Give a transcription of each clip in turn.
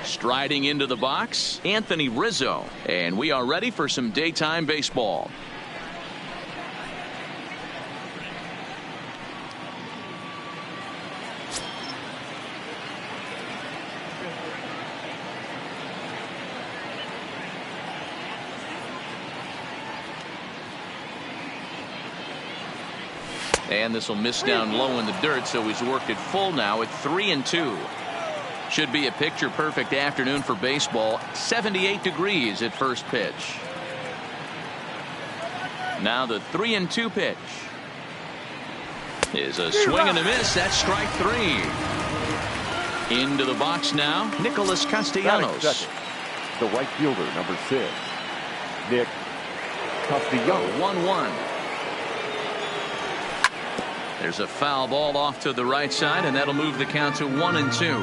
Striding into the box, Anthony Rizzo. And we are ready for some daytime baseball. And this will miss down low in the dirt, so he's worked it full now at 3-2. Should be a picture-perfect afternoon for baseball. 78 degrees at first pitch. Now the 3-2 pitch is a swing and a miss. That's strike 3. Into the box now, Nicholas Castellanos. The right fielder, number 6, Nick Castellanos. 1-1. There's a foul ball off to the right side, and that'll move the count to 1-2.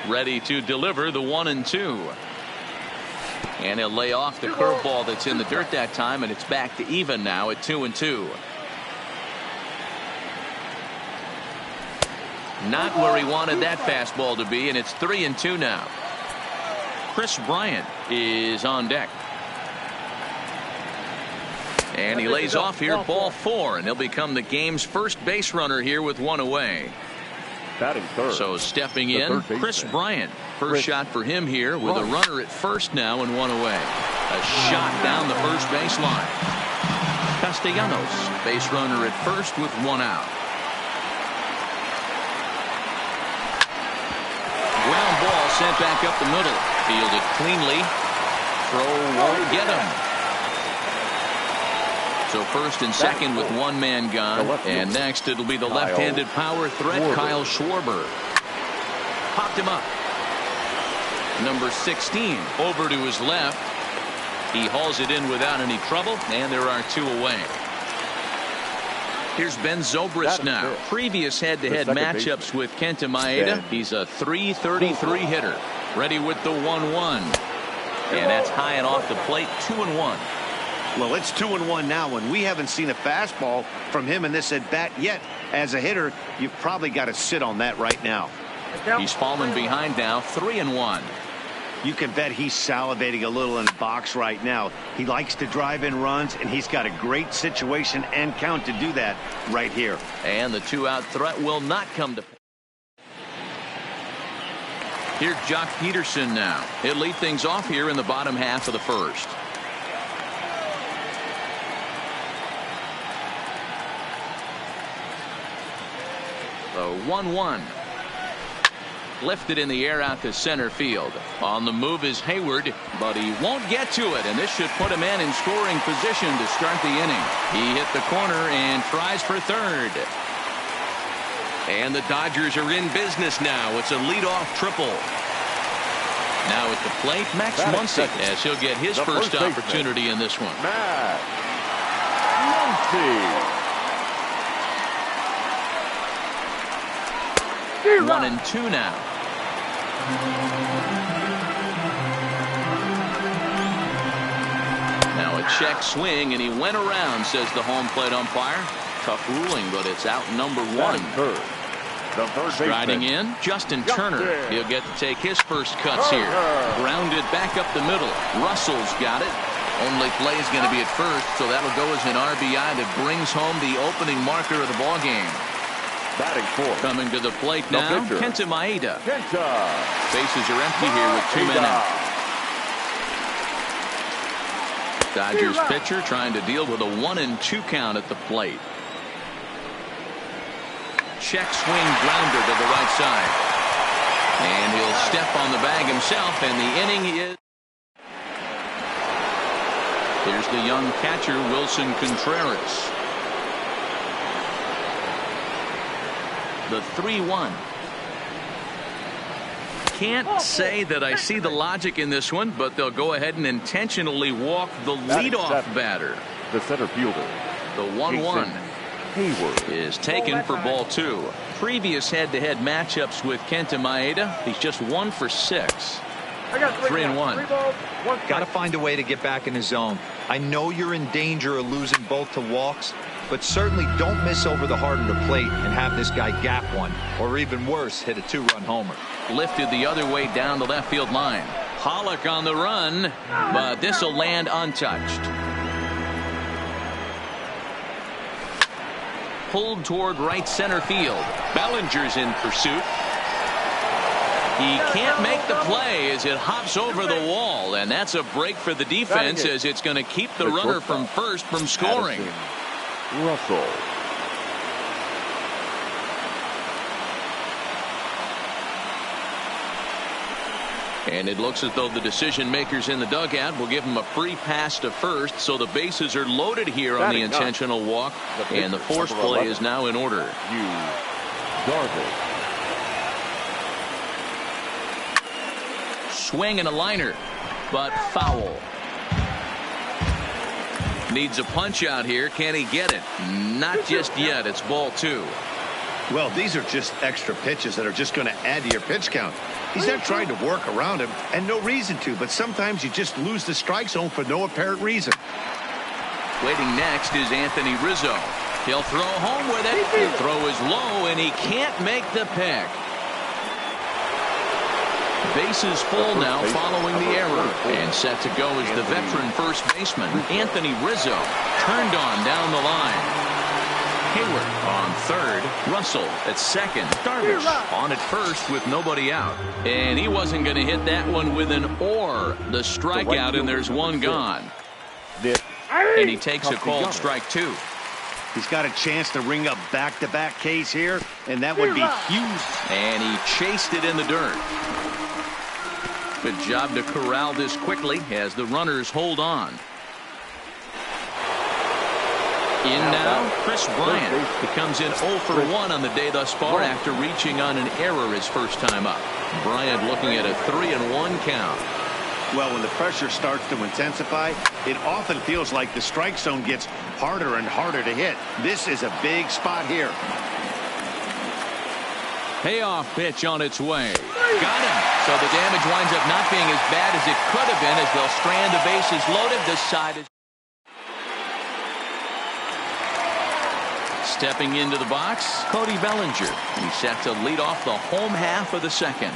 Ready to deliver the 1-2. And he'll lay off the curveball that's in the dirt that time, and it's back to even now at 2-2. Not where he wanted that fastball to be, and it's 3-2 now. Chris Bryant is on deck. And he lays off here, ball 4, and he'll become the game's first base runner here with 1 away. Batting third. So stepping in, Chris Bryant. First shot for him here with a runner at first now and 1 away. A shot down the first baseline. Castellanos, base runner at first with 1 out. Ground ball sent back up the middle. Fielded cleanly. Throw won't get him. So first and second with 1 man gone. And next it'll be the left-handed power threat, Kyle Schwarber. Popped him up. Number 16 over to his left. He hauls it in without any trouble, and there are 2 away. Here's Ben Zobrist now. Previous head-to-head matchups with Kenta Maeda. He's a .333 hitter. Ready with the 1-1. And that's high and off the plate, 2-1. Well, it's 2-1 now, and we haven't seen a fastball from him in this at bat yet. As a hitter, you've probably got to sit on that right now. He's fallen behind now, 3-1. You can bet he's salivating a little in the box right now. He likes to drive in runs, and he's got a great situation and count to do that right here. And the 2-out threat will not come to. Here's Jock Peterson now. He'll lead things off here in the bottom half of the first. The 1-1. Lifted in the air out to center field. On the move is Hayward, but he won't get to it, and this should put him in scoring position to start the inning. He hit the corner and tries for third. And the Dodgers are in business now. It's a leadoff triple. Now at the plate, Max Muncy, as he'll get his first opportunity in this one. Max Muncy. 1-2 now. Now a check swing, and he went around, says the home plate umpire. Tough ruling, but it's out number 1. Striding in, Justin Turner. He'll get to take his first cuts here. Grounded back up the middle. Russell's got it. Only play is going to be at first, so that'll go as an RBI that brings home the opening marker of the ball game. Batting 4. Coming to the plate now, Kenta Maeda. Bases are empty here with 2 men out. Dodgers pitcher trying to deal with a 1-2 count at the plate. Check swing grounder to the right side. And he'll step on the bag himself, and the inning is. Here's the young catcher, Wilson Contreras. The 3-1. Can't say that I see the logic in this one, but they'll go ahead and intentionally walk the leadoff batter. The center fielder. The 1-1 Hayward is taken for ball 2. Previous head-to-head matchups with Kenta Maeda, he's just 1 for 6. 3-1. Got to find a way to get back in the zone. I know you're in danger of losing both to walks, but certainly don't miss over the heart of the plate and have this guy gap one, or even worse, hit a two-run homer. Lifted the other way down the left field line. Pollock on the run, but this will land untouched. Pulled toward right center field. Bellinger's in pursuit. He can't make the play as it hops over the wall, and that's a break for the defense as it's going to keep the runner from first from scoring. Russell. And it looks as though the decision makers in the dugout will give him a free pass to first, so the bases are loaded here on the intentional walk, and the force play is now in order. Darvish. Swing and a liner, but foul. Needs a punch out here. Can he get it? Not just yet. It's ball 2. Well, these are just extra pitches that are just going to add to your pitch count. He's not trying to work around him, and no reason to, but sometimes you just lose the strike zone for no apparent reason. Waiting next is Anthony Rizzo. He'll throw home with it. The throw is low, and he can't make the pick. Bases full now following the error, and set to go is the veteran first baseman Anthony Rizzo. Turned on down the line. Hayward on third. Russell at second. Darvish on at first with nobody out, and he wasn't going to hit that one with an or. The strikeout, and there's one gone, and he takes a called strike 2. He's got a chance to ring up back-to-back Ks here, and that would be huge. And he chased it in the dirt. Good job to corral this quickly as the runners hold on. In now, Chris Bryant. He comes in 0 for 1 on the day thus far after reaching on an error his first time up. Bryant looking at a 3-1 count. Well, when the pressure starts to intensify, it often feels like the strike zone gets harder and harder to hit. This is a big spot here. Payoff pitch on its way. Got him. So the damage winds up not being as bad as it could have been as they'll strand the bases loaded. This side is stepping into the box, Cody Bellinger. He's set to lead off the home half of the second.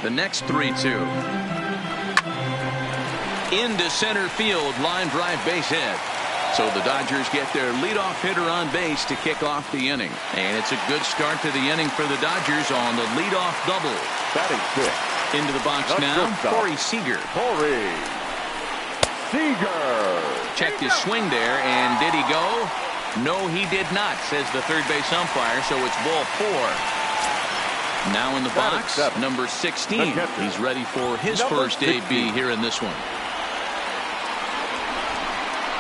The next 3-2. Into center field, line drive base hit. So the Dodgers get their leadoff hitter on base to kick off the inning. And it's a good start to the inning for the Dodgers on the leadoff double. Batting 6. Into the box now, Corey Seager. Corey Seager. Checked his swing there, and did he go? No, he did not, says the third base umpire, so it's ball 4. Now in the box, number 16. He's ready for his first AB here in this one.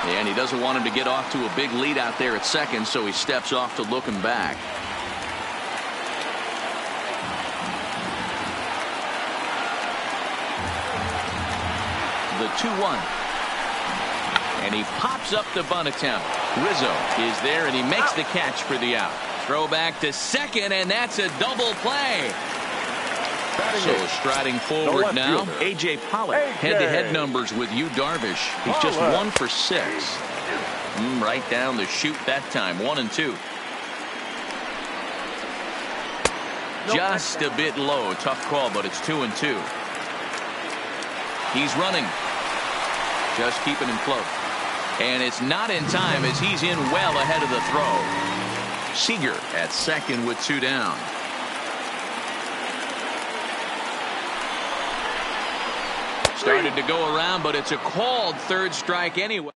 And he doesn't want him to get off to a big lead out there at second, so he steps off to look him back. The 2-1. And he pops up the bunt attempt. Rizzo is there, and he makes the catch for the out. Throw back to second, and that's a double play. So striding forward now, A.J. Pollock. Head-to-head numbers with Yu Darvish. He's just 1 for 6. Right down the chute that time, 1 and 2. Just a bit low. Tough call, but it's 2 and 2. He's running. Just keeping him close. And it's not in time as he's in well ahead of the throw. Seager at second with 2 down. Started to go around, but it's a called third strike anyway.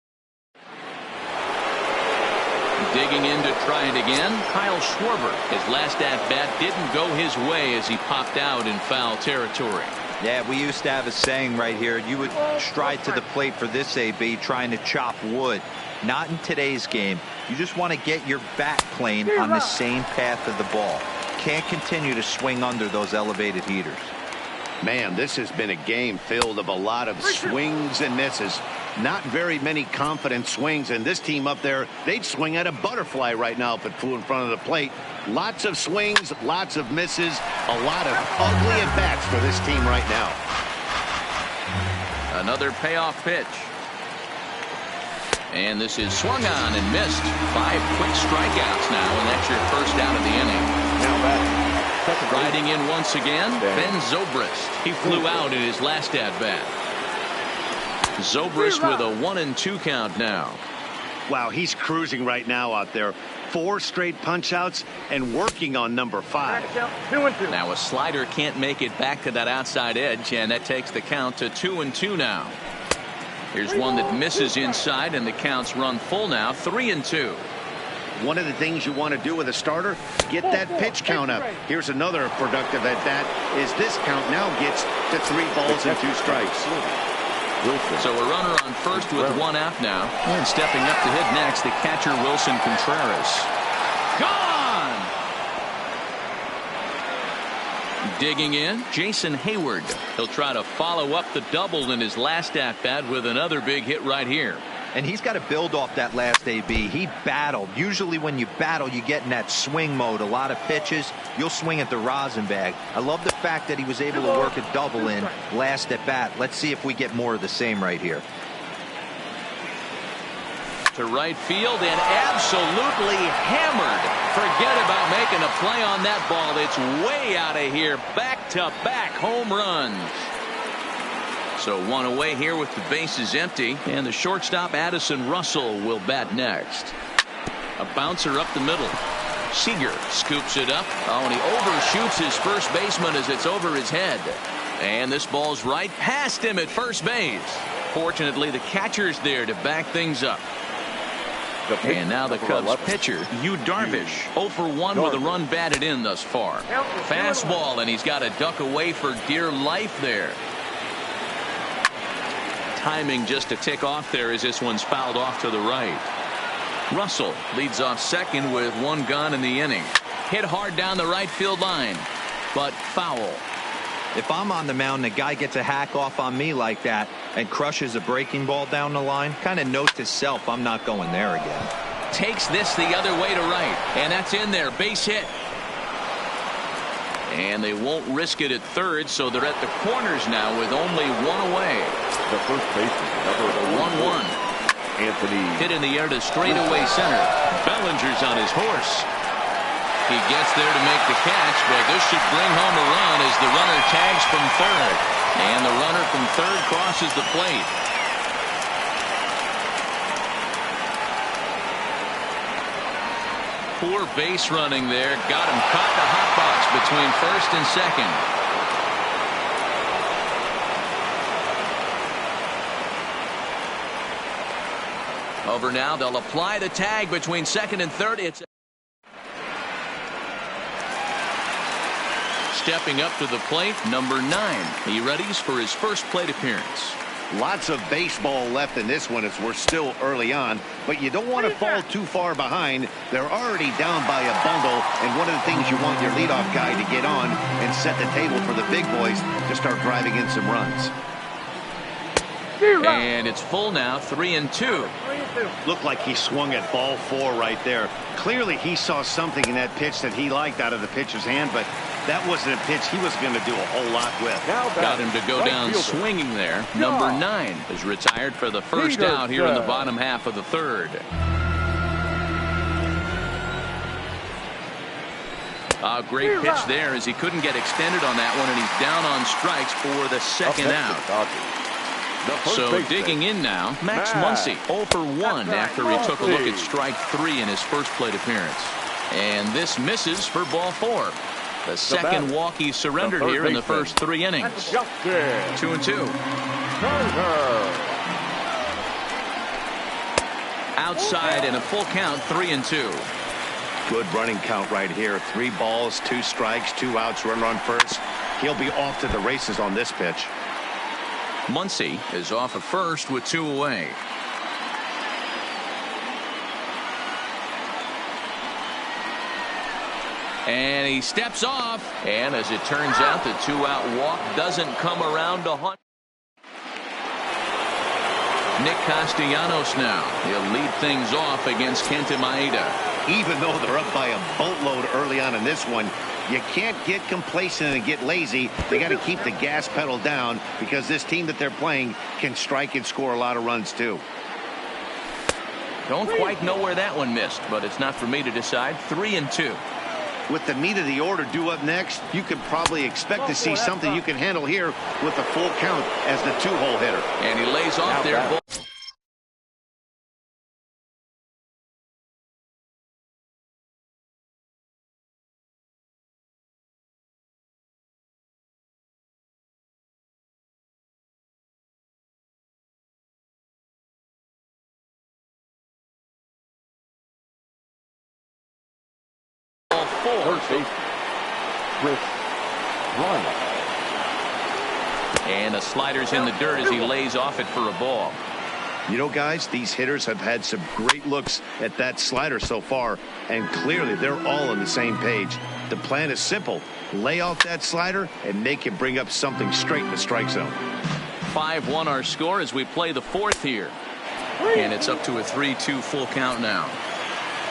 Digging in to try it again, Kyle Schwarber. His last at-bat didn't go his way as he popped out in foul territory. Yeah, we used to have a saying right here. You would stride to the plate for this AB trying to chop wood. Not in today's game. You just want to get your bat plane on the same path of the ball. Can't continue to swing under those elevated heaters. Man, this has been a game filled of a lot of swings and misses. Not very many confident swings, and this team up there, they'd swing at a butterfly right now if it flew in front of the plate. Lots of swings, lots of misses, a lot of ugly at-bats for this team right now. Another payoff pitch. And this is swung on and missed. 5 quick strikeouts now, and that's your first out of the inning. Now back. Riding in once again, Ben Zobrist. He flew out in his last at-bat. Zobrist with a 1-2 count now. Wow, he's cruising right now out there. 4 straight punch-outs and working on number 5. Now a slider can't make it back to that outside edge, and that takes the count to 2-2 now. Here's one that misses inside, and the count's run full now, 3-2. One of the things you want to do with a starter, get that pitch count up. Here's another productive at bat, is this count now gets to 3 balls and 2 strikes. So a runner on first with 1 out now. And stepping up to hit next, the catcher Wilson Contreras. Gone! Digging in, Jason Hayward. He'll try to follow up the double in his last at-bat with another big hit right here. And he's got to build off that last AB. He battled. Usually when you battle, you get in that swing mode. A lot of pitches, you'll swing at the rosin bag. I love the fact that he was able to work a double in last at bat. Let's see if we get more of the same right here. To right field and absolutely hammered. Forget about making a play on that ball. It's way out of here. Back-to-back home runs. So 1 away here with the bases empty, and the shortstop Addison Russell will bat next. A bouncer up the middle. Seager scoops it up. Oh, and he overshoots his first baseman as it's over his head. And this ball's right past him at first base. Fortunately, the catcher's there to back things up. And now the Cubs pitcher, Yu Darvish, 0 for 1 with a run batted in thus far. Fastball, and he's got to duck away for dear life there. Timing just a tick off there as this one's fouled off to the right. Russell leads off second with 1 gone in the inning. Hit hard down the right field line, but foul. If I'm on the mound and a guy gets a hack off on me like that and crushes a breaking ball down the line, kind of note to self, I'm not going there again. Takes this the other way to right, and that's in there. Base hit. And they won't risk it at third, so they're at the corners now with only 1 away. The first baseman, number 1-1. Anthony. Hit in the air to straightaway center. Bellinger's on his horse. He gets there to make the catch, but this should bring home a run as the runner tags from third. And the runner from third crosses the plate. Poor base running there. Got him caught the hot box between first and second. Over now. They'll apply the tag between second and third. It's stepping up to the plate, number 9. He readies for his first plate appearance. Lots of baseball left in this one as we're still early on, but you don't want to fall too far behind. They're already down by a bundle, and one of the things you want your leadoff guy to get on and set the table for the big boys to start driving in some runs. And it's full now, 3-2. Looked like he swung at ball 4 right there. Clearly he saw something in that pitch that he liked out of the pitcher's hand, but that wasn't a pitch he was going to do a whole lot with. Got him to go down swinging there. Number 9 is retired for the first out here in the bottom half of the third. A great pitch there as he couldn't get extended on that one, and he's down on strikes for the second out. So digging in now, Max Muncy, 0 for 1 after he took a look at strike 3 in his first plate appearance. And this misses for ball 4. The second walk he surrendered here in the first 3 innings. 2-2. Outside in a full count, 3-2. Good running count right here. 3 balls, 2 strikes, 2 outs, runner on first. He'll be off to the races on this pitch. Muncy is off at first with 2 away. And he steps off. And as it turns out, the 2-out walk doesn't come around to hunt. Nick Castellanos now. He'll lead things off against Kenta Maeda. Even though they're up by a boatload early on in this one, you can't get complacent and get lazy. They got to keep the gas pedal down because this team that they're playing can strike and score a lot of runs too. Don't quite know where that one missed, but it's not for me to decide. 3-2. With the meat of the order due up next, you could probably expect to see something you can handle here with a full count as the two-hole hitter. And he lays off there. First base, Chris, run. And a slider's in the dirt as he lays off it for a ball. You know, guys, these hitters have had some great looks at that slider so far, and clearly they're all on the same page. The plan is simple. Lay off that slider and make it bring up something straight in the strike zone. 5-1 our score as we play the fourth here. And it's up to a 3-2 full count now.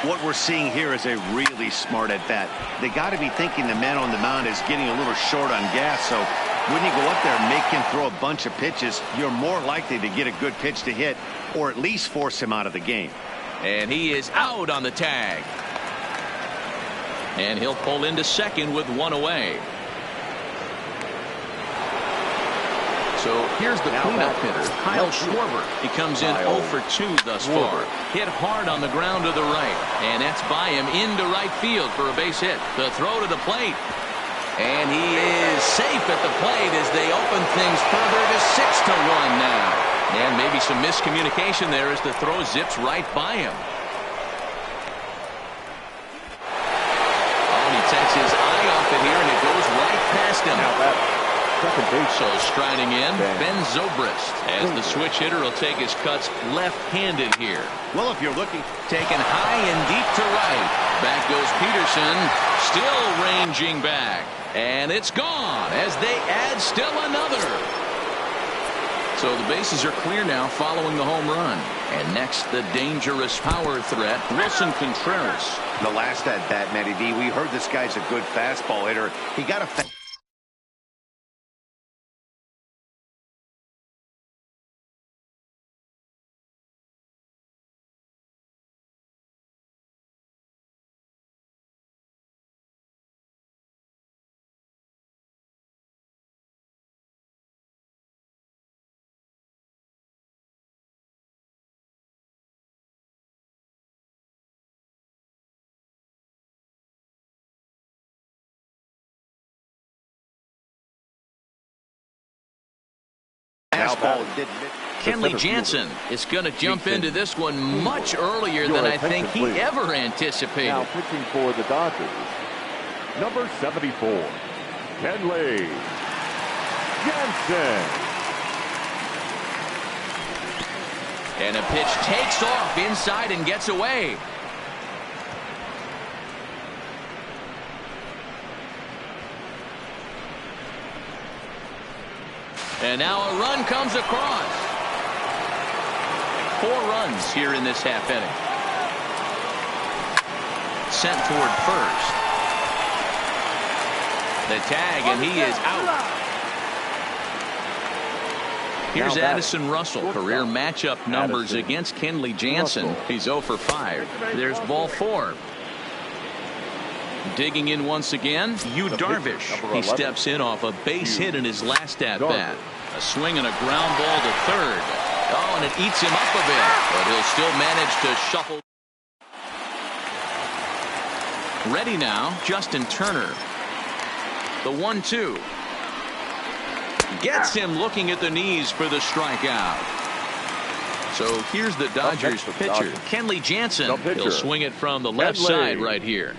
What we're seeing here is a really smart at bat. They got to be thinking the man on the mound is getting a little short on gas, so when you go up there and make him throw a bunch of pitches, you're more likely to get a good pitch to hit or at least force him out of the game. And he is out on the tag. And he'll pull into second with one away. So here's the cleanup hitter, Kyle Schwarber. He comes in 0 for 2 thus far. Hit hard on the ground to the right. And that's by him into right field for a base hit. The throw to the plate. And he is safe at the plate as they open things further to 6-1 now. And maybe some miscommunication there as the throw zips right by him. Oh, and he takes his eye off it here and it goes right past him. So striding in, Ben Zobrist, as the switch hitter will take his cuts left-handed here. Well, if you're looking, taken high and deep to right. Back goes Peterson, still ranging back. And it's gone as they add still another. So the bases are clear now following the home run. And next, the dangerous power threat, Wilson Contreras. The last at bat, Matty D, we heard this guy's a good fastball hitter. He got a fastball. Kenley Jansen is going to jump into this one much earlier than I think he ever anticipated. Now pitching for the Dodgers, number 74, Kenley Jansen. And a pitch takes off inside and gets away. And now a run comes across. 4 runs here in this half inning. Sent toward first. The tag, and he is out. Here's Addison Russell. Career matchup numbers against Kenley Jansen. He's 0 for 5. There's ball 4. Digging in once again, Yu Darvish. He steps in off a base hit in his last at-bat. A swing and a ground ball to third. Oh, and it eats him up a bit, but he'll still manage to shuffle. Ready now, Justin Turner. The 1-2. Gets him looking at the knees for the strikeout. So here's the Dodgers pitcher, Kenley Jansen. He'll swing it from the left side right here.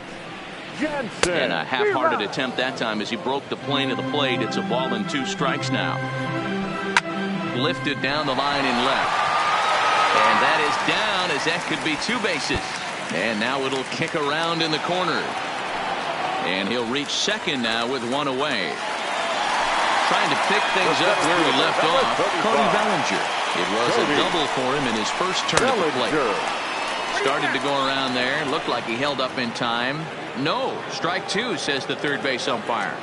Jansen. And a half-hearted attempt that time as he broke the plane of the plate. It's a ball and 2 strikes now. Lifted down the line in left. And that is down as that could be 2 bases. And now it'll kick around in the corner. And he'll reach second now with 1 away. Trying to pick things up where we left off, Cody Bellinger. It was a double for him in his first turn at the plate. Started to go around there. Looked like he held up in time. No, strike two, says the third base umpire.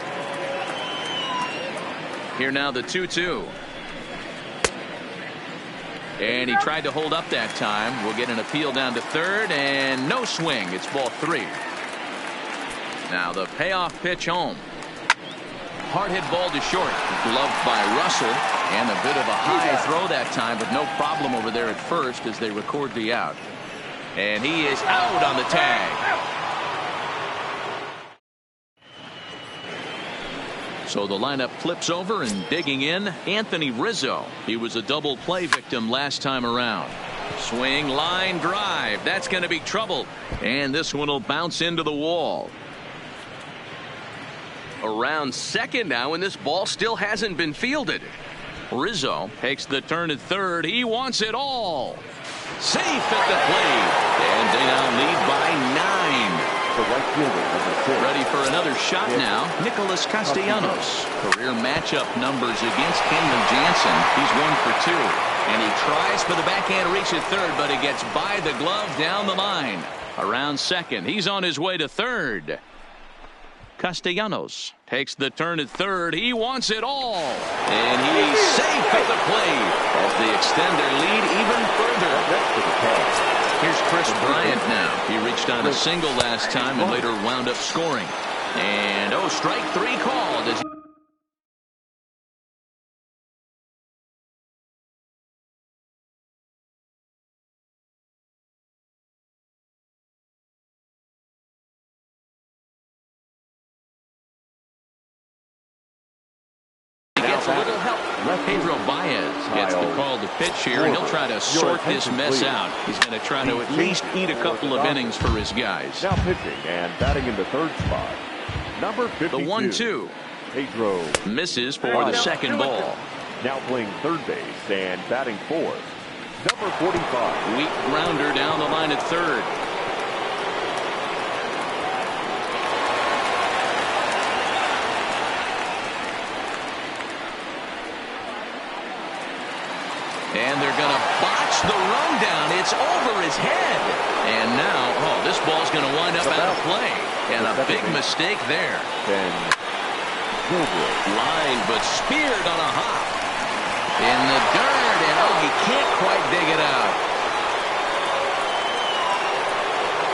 Here now the 2-2. And he tried to hold up that time. We'll get an appeal down to third, and no swing. It's ball three. Now the payoff pitch home. Hard hit ball to short. Gloved by Russell. And a bit of a high throw that time, but no problem over there at first as they record the out. And he is out on the tag. So the lineup flips over, and digging in, Anthony Rizzo. He was a double play victim last time around. Swing, line drive. That's going to be trouble. And this one will bounce into the wall. Around second now, and this ball still hasn't been fielded. Rizzo takes the turn at third. He wants it all. Safe at the plate. And they now lead by 9. The right fielder, ready for another shot now. Nicholas Castellanos. Career matchup numbers against Kenley Jansen. He's 1 for 2. And he tries for the backhand reach at third, but he gets by the glove down the line. Around second. He's on his way to third. Castellanos takes the turn at third. He wants it all. And he's safe at the plate as they extend their lead even further. Here's Chris Bryant now. He reached on a single last time and later wound up scoring. And strike three called as gets a little help. Pedro Baez gets the call to pitch here, and he'll try to sort this mess out. He's going to try to at least eat a couple of innings for his guys. Now pitching and batting in the third spot, number 52. The 1-2. Pedro misses for the second ball. Now playing third base and batting fourth, number 45. Weak grounder down the line at third. And they're going to botch the rundown. It's over his head. And now, this ball's going to wind up out of play. And a big mistake there. Line, but speared on a hop. In the dirt, and he can't quite dig it out.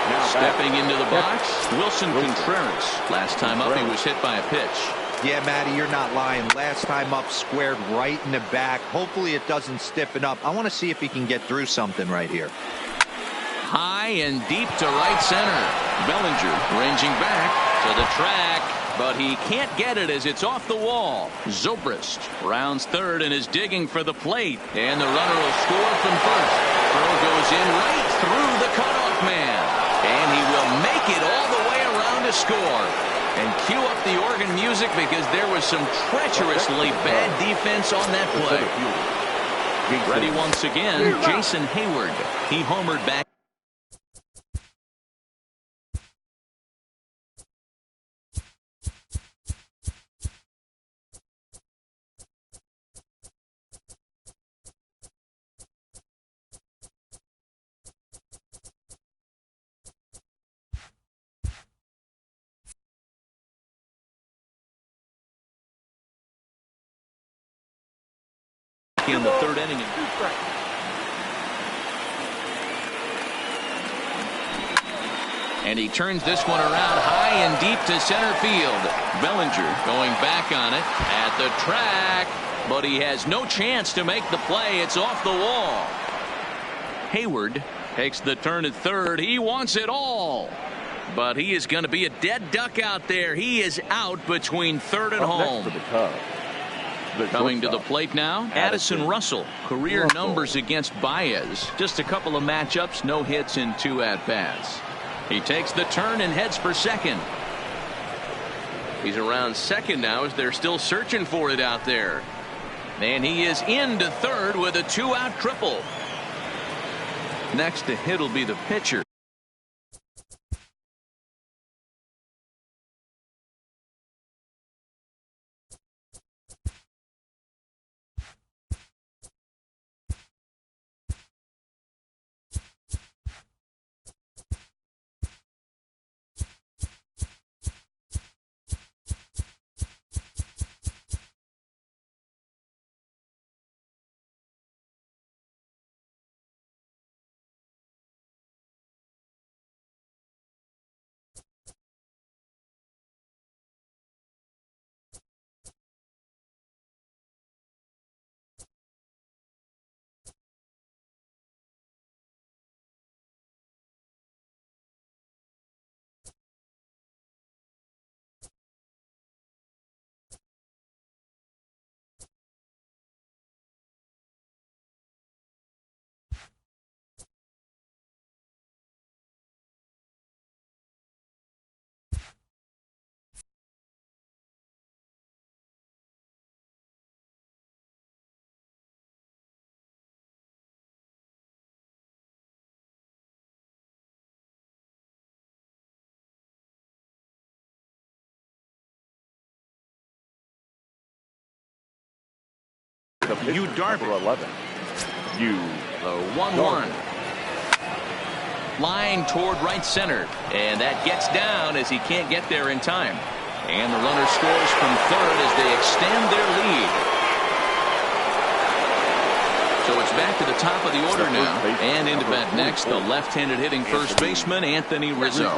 Now stepping into the box, Wilson Contreras. Last time up, he was hit by a pitch. Yeah, Matty, you're not lying. Last time up, squared right in the back. Hopefully it doesn't stiffen up. I want to see if he can get through something right here. High and deep to right center. Bellinger ranging back to the track, but he can't get it as it's off the wall. Zobrist rounds third and is digging for the plate, and the runner will score from first. Throw goes in right through the cutoff man, and he will make it all the way around to score. And cue up the organ music because there was some treacherously bad defense on that play. Ready once again, Jason Hayward. He homered back. In the third inning. And he turns this one around high and deep to center field. Bellinger going back on it at the track, but he has no chance to make the play. It's off the wall. Hayward takes the turn at third. He wants it all, but he is going to be a dead duck out there. He is out between third and home. Coming to the plate now, Addison Russell. Career numbers against Baez. Just a couple of matchups, no hits in 2 at-bats. He takes the turn and heads for second. He's around second now as they're still searching for it out there. And he is into third with a 2-out triple. Next to hit will be the pitcher. Yu Darvish. Number 11. Yu. The 1-1. Line toward right center. And that gets down as he can't get there in time. And the runner scores from third as they extend their lead. So it's back to the top of the order now. And into bat next, the left-handed hitting first baseman, Anthony Rizzo.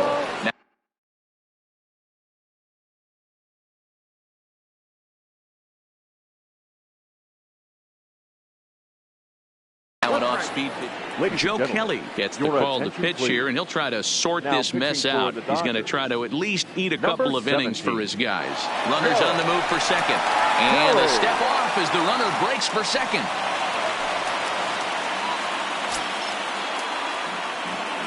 Now an off-speed pitch. Joe Kelly gets the call to pitch here, and he'll try to sort this mess out. He's going to try to at least eat a couple of innings for his guys. Runners on the move for second. And a step off as the runner breaks for second.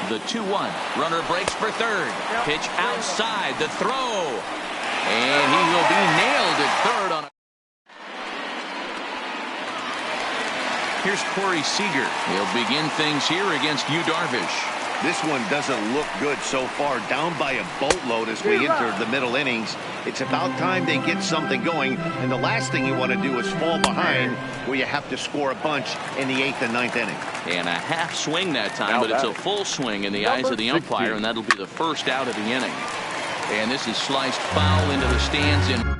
The 2-1. Runner breaks for third. Pitch outside. The throw. And he will be nailed at third on a... Here's Corey Seager. He'll begin things here against Yu Darvish. This one doesn't look good so far. Down by a boatload as we enter the middle innings. It's about time they get something going. And the last thing you want to do is fall behind where you have to score a bunch in the 8th and 9th inning. And a half swing that time, but it's a full swing in the eyes of the umpire, and that'll be the first out of the inning. And this is sliced foul into the stands in.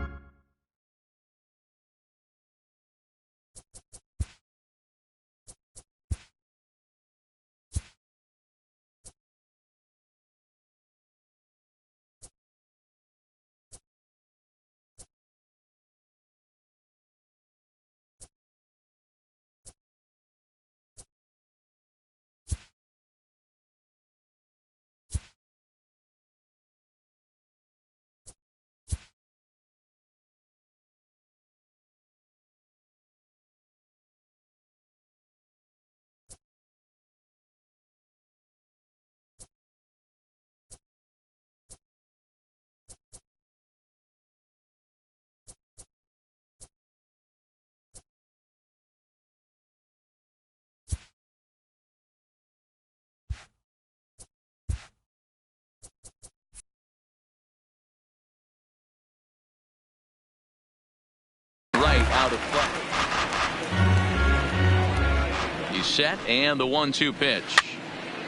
Right out of play. He's set, and the 1-2 pitch.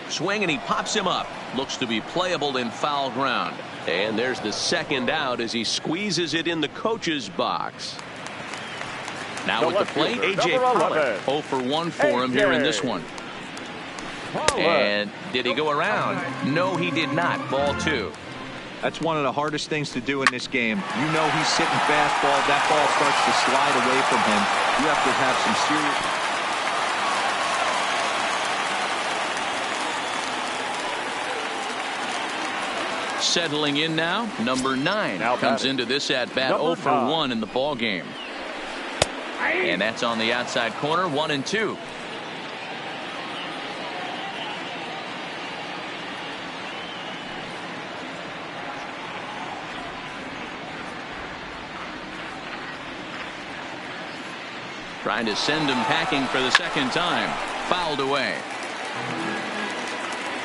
Swing, and he pops him up. Looks to be playable in foul ground. And there's the second out as he squeezes it in the coach's box. Now with the plate, A.J. Pollock. 0 for 1 for him here in this one. And did he go around? No, he did not. Ball 2. That's one of the hardest things to do in this game. You know he's sitting fastball. That ball starts to slide away from him. You have to have some serious. Settling in now, number 9 comes into this at bat 0 for 1 in the ball game. And that's on the outside corner, 1-2. Trying to send him packing for the second time. Fouled away.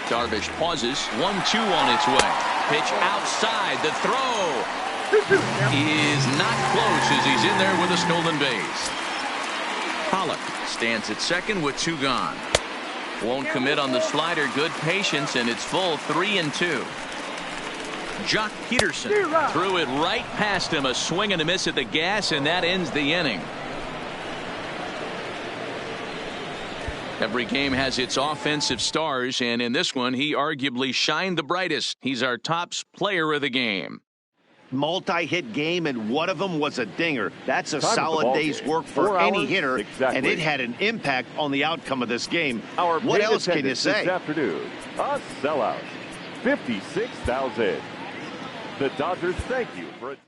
Darvish pauses. 1-2 on its way. Pitch outside. The throw is not close as he's in there with a stolen base. Pollock stands at second with 2 gone. Won't commit on the slider. Good patience, and it's full 3-2. Jock Peterson threw it right past him. A swing and a miss at the gas, and that ends the inning. Every game has its offensive stars, and in this one, he arguably shined the brightest. He's our top player of the game. Multi-hit game, and one of them was a dinger. That's a solid day's work for any hitter, and it had an impact on the outcome of this game. What else can you say? This afternoon, a sellout, 56,000. The Dodgers thank you for attending.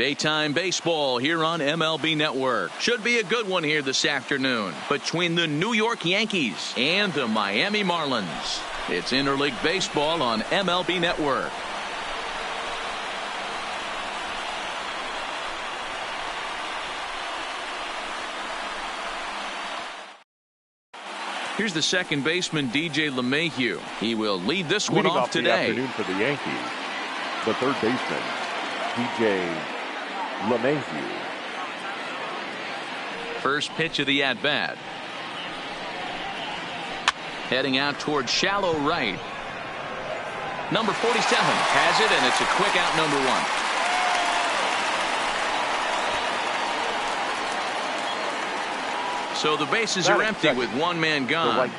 Daytime baseball here on MLB Network. Should be a good one here this afternoon between the New York Yankees and the Miami Marlins. It's interleague baseball on MLB Network. Here's the second baseman, DJ LeMahieu. He will lead this one off today. Afternoon for the Yankees, the third baseman, DJ LeMahieu. First pitch of the at-bat. Heading out towards shallow right. Number 47 has it, and it's a quick out, number 1. So the bases are empty with one man gone.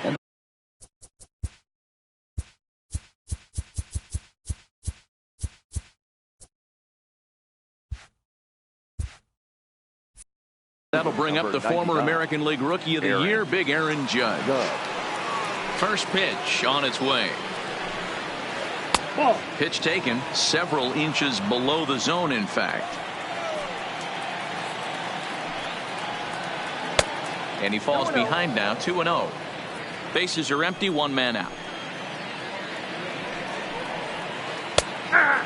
That'll bring up the former American League Rookie of the Year, Big Aaron Judge. First pitch on its way. Pitch taken several inches below the zone, in fact. And he falls behind now, 2-0. Bases are empty, one man out.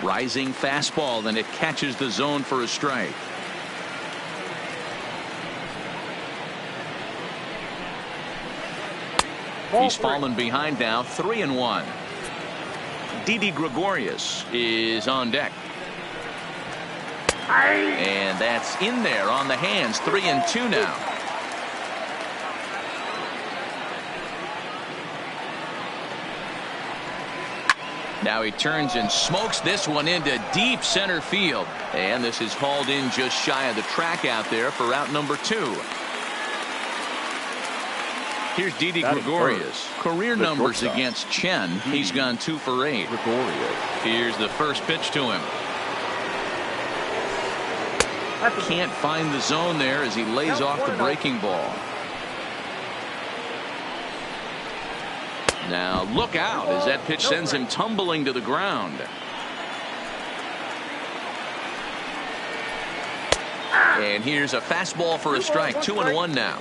Rising fastball, and it catches the zone for a strike. He's fallen behind now, 3-1. Didi Gregorius is on deck. And that's in there on the hands, 3-2 now. Now he turns and smokes this one into deep center field. And this is hauled in just shy of the track out there for out number 2. Here's Didi Gregorius. Career numbers against Chen. He's gone 2 for 8. Here's the first pitch to him. Can't find the zone there as he lays off the breaking ball. Now look out as that pitch sends him tumbling to the ground. And here's a fastball for a strike. 2-1 now.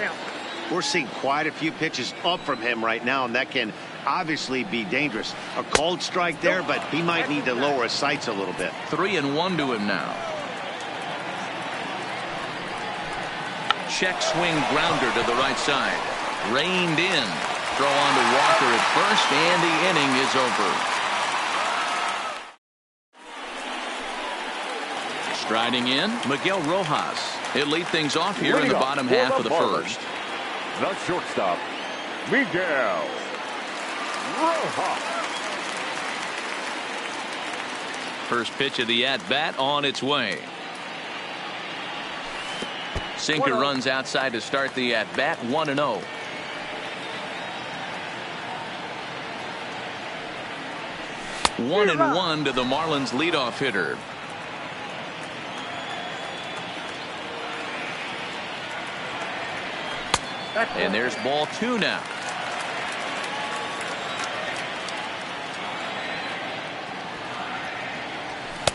We're seeing quite a few pitches up from him right now, and that can obviously be dangerous. A called strike there, but he might need to lower his sights a little bit. 3-1 to him now. Check swing grounder to the right side. Reined in. Throw on to Walker at first, and the inning is over. Striding in, Miguel Rojas. He'll lead things off here in the bottom half of the first. The shortstop, Miguel Rojas. First pitch of the at-bat on its way. Sinker runs outside to start the at-bat, 1-0. One and one to the Marlins leadoff hitter. And there's ball 2 now.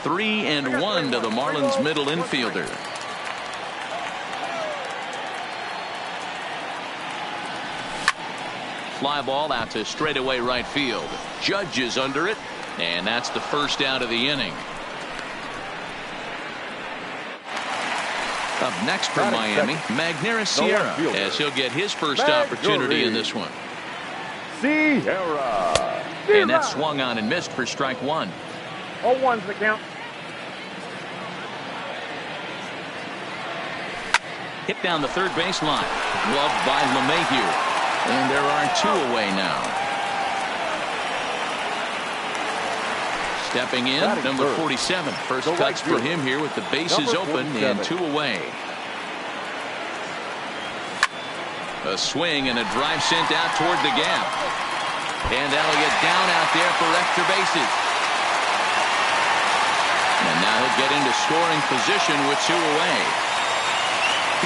Three and one to the Marlins middle infielder. Fly ball out to straightaway right field. Judge is under it. And that's the first out of the inning. Up next for Miami, Magneuris Sierra, as he'll get his first opportunity in this one. Sierra. And that swung on and missed for strike 1. 0-1's the count. Hit down the third baseline. Gloved by LeMahieu. And there are 2 away now. Stepping in, number 47. First touch for him here with the bases open and 2 away. A swing and a drive sent out toward the gap. And Elliott down out there for extra bases. And now he'll get into scoring position with 2 away.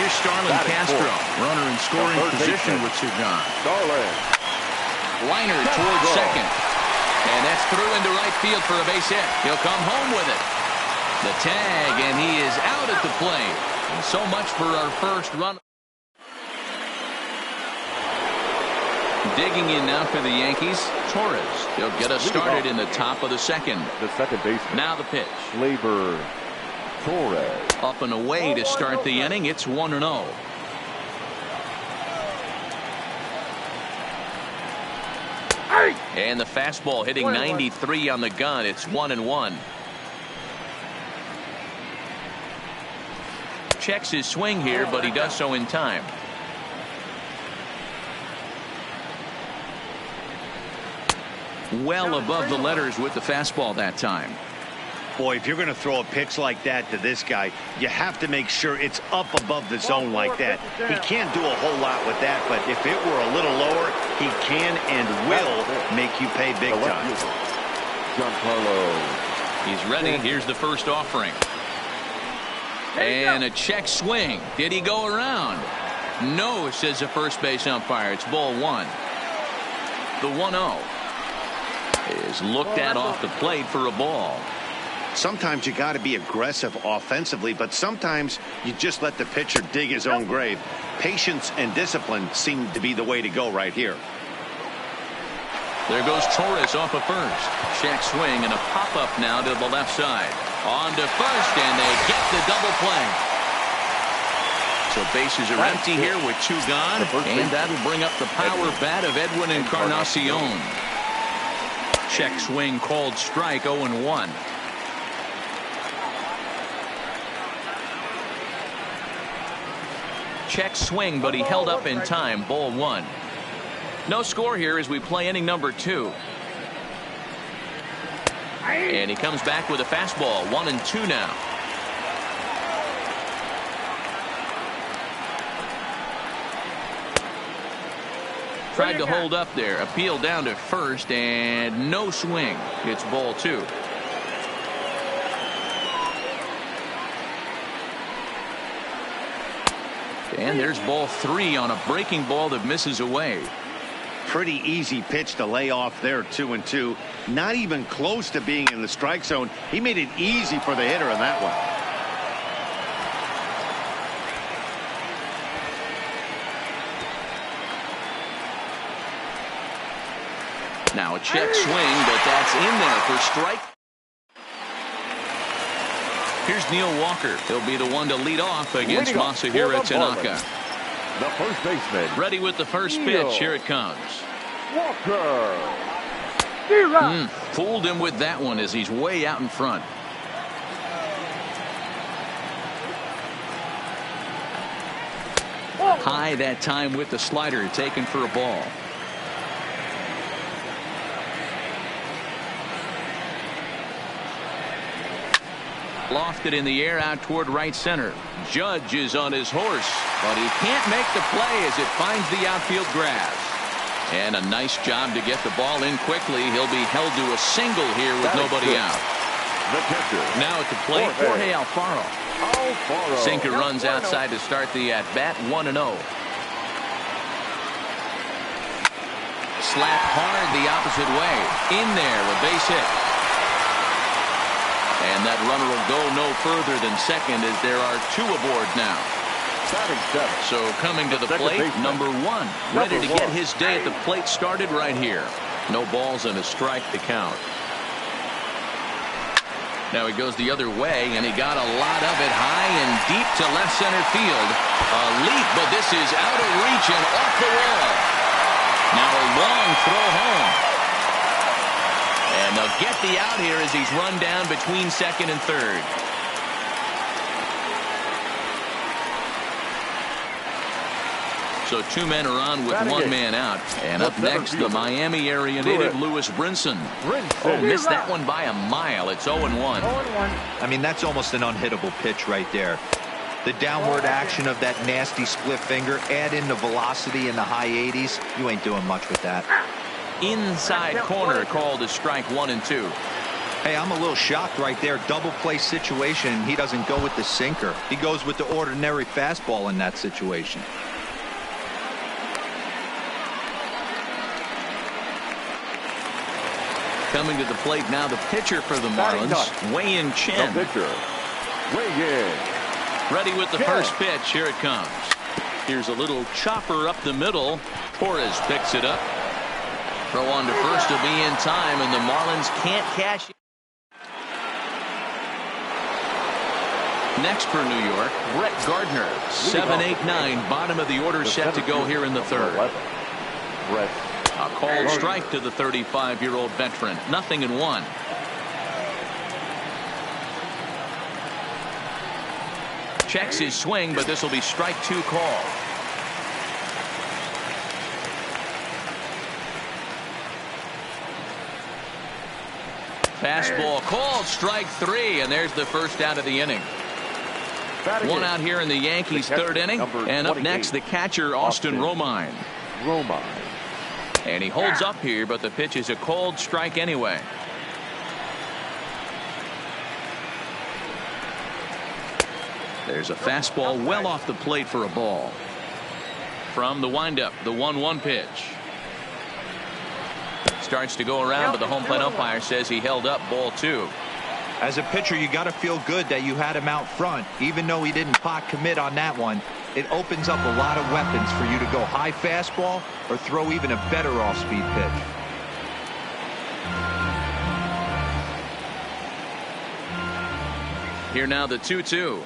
Here's Starlin Castro, runner in scoring position with 2 gone. Liner towards second. And that's through into right field for a base hit. He'll come home with it. The tag, and he is out at the plate. And so much for our first run. Digging in now for the Yankees, Torres. He'll get us started in the top of the second. The second baseman. Now the pitch. Labor Torres. Up and away to start the inning. It's 1-0. And the fastball hitting 93 on the gun. It's 1-1. Checks his swing here, but he does so in time. Well above the letters with the fastball that time. Boy, if you're going to throw a pitch like that to this guy, you have to make sure it's up above the zone like that. He can't do a whole lot with that, but if it were a little lower, he can and will make you pay big time. He's ready. Here's the first offering. And a check swing. Did he go around? No, says the first base umpire. It's ball one. The 1-0 is looked at off the plate for a ball. Sometimes you got to be aggressive offensively, but sometimes you just let the pitcher dig his own grave. Patience and discipline seem to be the way to go right here. There goes Torres off of first. Check swing and a pop-up now to the left side. On to first, and they get the double play. So bases are empty here with two gone, and that'll bring up the power bat of Edwin Encarnacion. Check swing called strike, 0-1. Check swing, but he held up in time. Ball one. No score here as we play inning number 2. And he comes back with a fastball. 1-2 now. Tried to hold up there. Appeal down to first, and no swing. It's ball 2. And there's ball 3 on a breaking ball that misses away. Pretty easy pitch to lay off there, 2-2. Not even close to being in the strike zone. He made it easy for the hitter in that one. Now a check swing, but that's in there for strike. Here's Neil Walker. He'll be the one to lead off against Masahiro Tanaka. The first baseman. Ready with the first pitch. Here it comes. Walker. Fooled him with that one as he's way out in front. High that time with the slider, taken for a ball. Lofted in the air out toward right center. Judge is on his horse, but he can't make the play as it finds the outfield grass. And a nice job to get the ball in quickly. He'll be held to a single here with nobody out. The catcher. Now at the plate, Jorge Alfaro. Sinker runs outside to start the at-bat. 1-0. Slap hard the opposite way. In there, a base hit. And that runner will go no further than second as there are 2 aboard now. So coming to the plate, number 1. Ready to get his day at the plate started right here. No balls and a strike to count. Now he goes the other way, and he got a lot of it high and deep to left center field. A leap, but this is out of reach and off the wall. Now a long throw home. And they'll get the out here as he's run down between second and third. So 2 men are on with 1 man out. And up next, the Miami area native Lewis Brinson. Oh, missed that one by a mile. It's 0-1. I mean, that's almost an unhittable pitch right there. The downward action of that nasty split finger, add in the velocity in the high 80s. You ain't doing much with that. Inside corner called a strike 1 and 2. Hey, I'm a little shocked right there. Double play situation. He doesn't go with the sinker. He goes with the ordinary fastball in that situation. Coming to the plate now, the pitcher for the Marlins, Wei-Yin Chen. The pitcher, Wei-Yin. Ready with the first pitch. Here it comes. Here's a little chopper up the middle. Torres picks it up. Throw on to first will be in time, and the Marlins can't cash it. Next for New York, Brett Gardner. 7-8-9, bottom of the order, set to go here in the third. Brett. A called strike to the 35-year-old veteran. 0-1. Checks his swing, but this will be strike 2 call. Fastball called, strike 3, and there's the first out of the inning. One out here in the Yankees' third inning, and up next the catcher Austin Romine. And he holds up here, but the pitch is a called strike anyway. There's a fastball well off the plate for a ball. From the windup, the 1-1 pitch. Starts to go around, but the home plate umpire says he held up, ball 2. As a pitcher, you got to feel good that you had him out front. Even though he didn't pot commit on that one, it opens up a lot of weapons for you to go high fastball or throw even a better off-speed pitch. Here now the 2-2.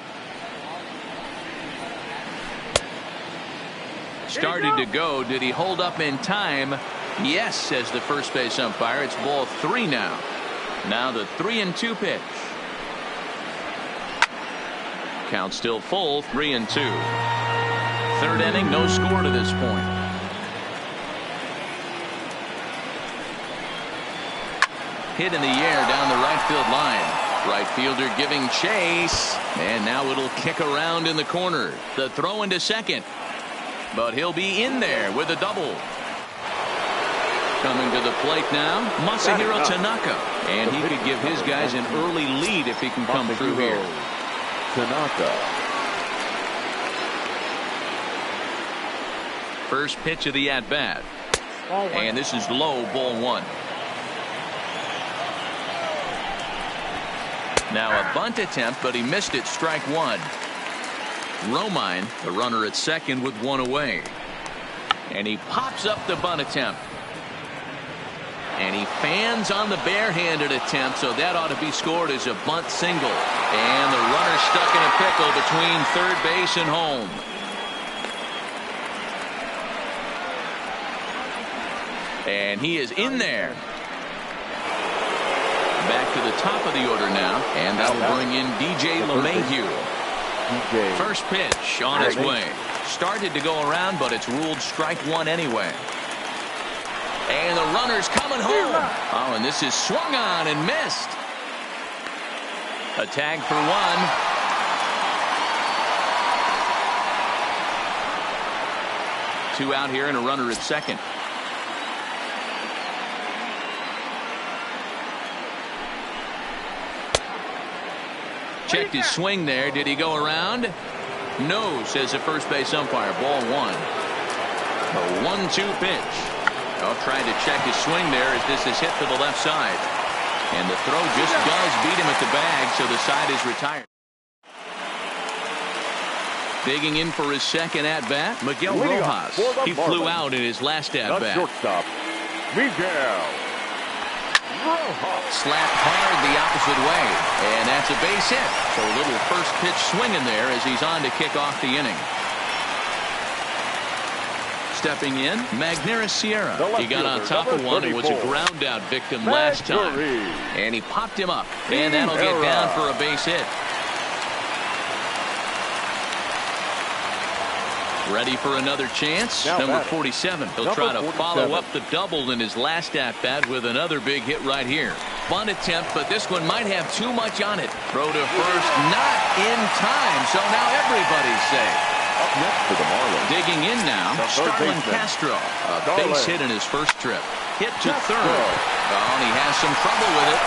Started to go. Did he hold up in time? Yes, says the first base umpire. It's ball 3 now. Now the 3-2 pitch. Count still full, 3-2. Third inning, no score to this point. Hit in the air down the right field line. Right fielder giving chase, and now it'll kick around in the corner. The throw into second, but he'll be in there with a double. Coming to the plate now, Masahiro Tanaka, and he could give his guys an early lead if he can come through here. Tanaka. First pitch of the at-bat, and this is low, ball 1. Now a bunt attempt, but he missed it, strike 1. Romine, the runner at second with 1 away, and he pops up the bunt attempt. And he fans on the barehanded attempt, so that ought to be scored as a bunt single. And the runner stuck in a pickle between third base and home. And he is in there. Back to the top of the order now, and that will bring in DJ LeMahieu. First pitch on his way. Started to go around, but it's ruled strike 1 anyway. And the runner's coming home. Oh, and this is swung on and missed. A tag for 1. 2 out here and a runner at second. Checked his swing there. Did he go around? No, says the first base umpire. Ball 1. A 1-2 pitch. Tried to check his swing there as this is hit to the left side. And the throw just does beat him at the bag, so the side is retired. Digging in for his second at-bat, Miguel Rojas. He flew out in his last at-bat. Shortstop, Miguel Rojas. Slapped hard the opposite way, and that's a base hit. So a little first pitch swinging there as he's on to kick off the inning. Stepping in, Magneuris Sierra. He got on top of one and was a ground out victim last time. And he popped him up, and that'll get down for a base hit. Ready for another chance? Number 47. He'll try to follow up the double in his last at-bat with another big hit right here. Bunt attempt, but this one might have too much on it. Throw to first, not in time, so now everybody's safe. Up next for the Marlins. Digging in now, Starlin Castro. A base hit in his first trip. Hit to third. Oh, and he has some trouble with it.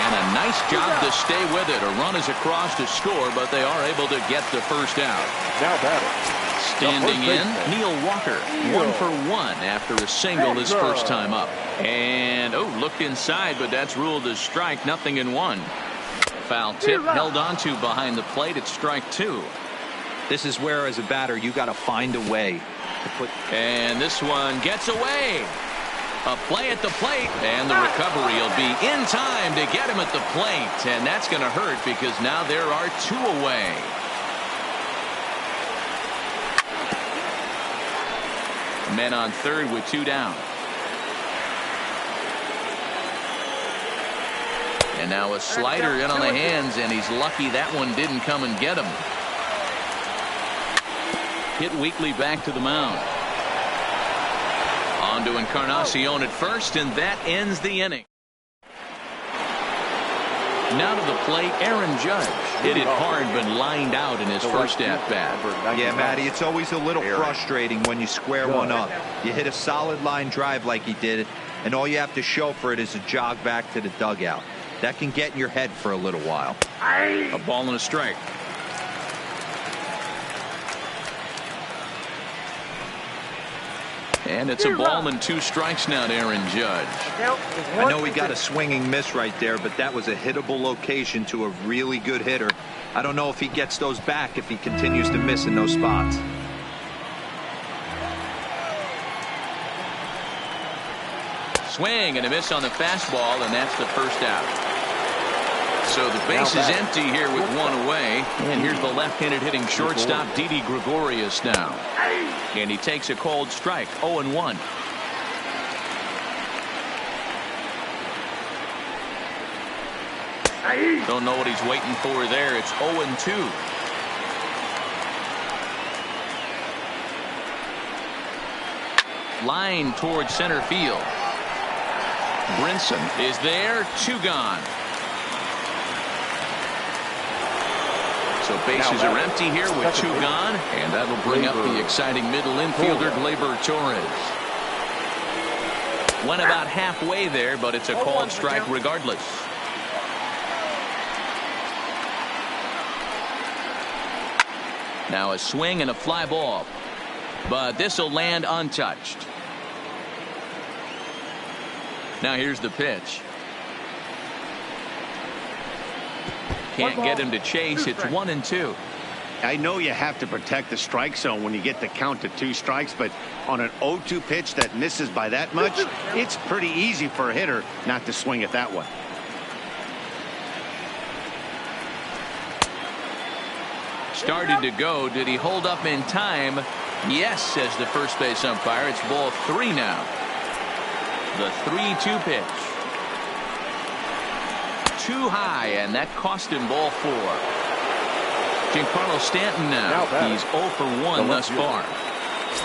And a nice job to stay with it. A run is across to score, but they are able to get the first out. Now batting, Standing in, Neil Walker, 1 for 1 after a single his first time up. And, oh, looked inside, but that's ruled as strike, 0-1. Foul tip held on to behind the plate. It's strike 2. This is where, as a batter, you got to find a way to put. And this one gets away. A play at the plate, and the recovery will be in time to get him at the plate. And that's going to hurt because now there are 2 away. Men on third with 2 down. And now a slider in on the hands, and he's lucky that one didn't come and get him. Hit weakly back to the mound. On to Encarnacion at first, and that ends the inning. Now to the plate, Aaron Judge. Hit it hard, but lined out in his first at-bat. Yeah, Matty, it's always a little frustrating when you square one up. You hit a solid line drive like he did, and all you have to show for it is a jog back to the dugout. That can get in your head for a little while. A ball and a strike. And it's a ball and 2 strikes now to Aaron Judge. I know he got a swinging miss right there, but that was a hittable location to a really good hitter. I don't know if he gets those back if he continues to miss in those spots. Swing and a miss on the fastball, and that's the first out. So the base is empty here with 1 away. And here's the left-handed hitting shortstop, Didi Gregorius now. And he takes a cold strike, 0-1. Don't know what he's waiting for there. It's 0-2. Line towards center field. Brinson is there, 2 gone. So bases are empty here with 2 gone, and that'll bring up the exciting middle infielder, Gleyber Torres. Went about halfway there, but it's a called strike regardless. Now a swing and a fly ball, but this will land untouched. Now here's the pitch. Can't get him to chase. It's 1-2. I know you have to protect the strike zone when you get the count to 2 strikes, but on an 0-2 pitch that misses by that much, it's pretty easy for a hitter not to swing at that one. Started to go. Did he hold up in time? Yes, says the first base umpire. It's ball 3 now. The 3-2 pitch. Too high, and that cost him ball 4. Giancarlo Stanton now. He's 0 for 1 thus far.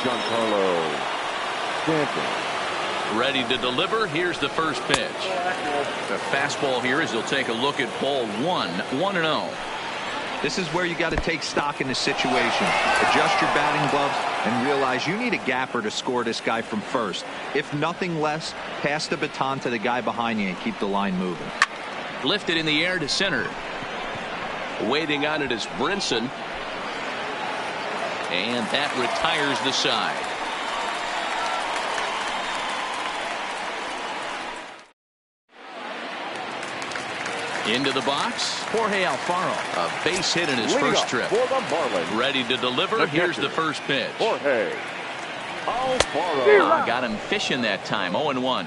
Giancarlo Stanton. Ready to deliver. Here's the first pitch. The fastball here as he'll take a look at ball 1. 1-0. This is where you got to take stock in the situation. Adjust your batting gloves and realize you need a gapper to score this guy from first. If nothing less, pass the baton to the guy behind you and keep the line moving. Lifted in the air to center. Waiting on it is Brinson. And that retires the side. Into the box, Jorge Alfaro. A base hit in his first trip. Ready to deliver. Here's the first pitch. Jorge Alfaro. Got him fishing that time. 0-1.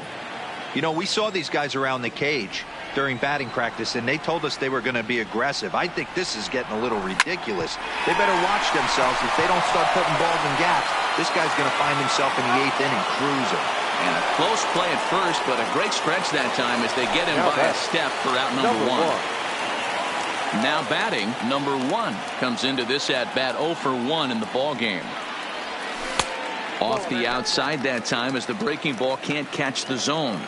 You know, we saw these guys around the cage during batting practice, and they told us they were going to be aggressive. I think this is getting a little ridiculous. They better watch themselves. If they don't start putting balls in gaps, this guy's going to find himself in the 8th inning cruising. And a close play at first, but a great stretch that time as they get him by a step for out number 1. Now batting, number 1 comes into this at bat 0 for 1 in the ball game. Off the outside that time as the breaking ball can't catch the zone.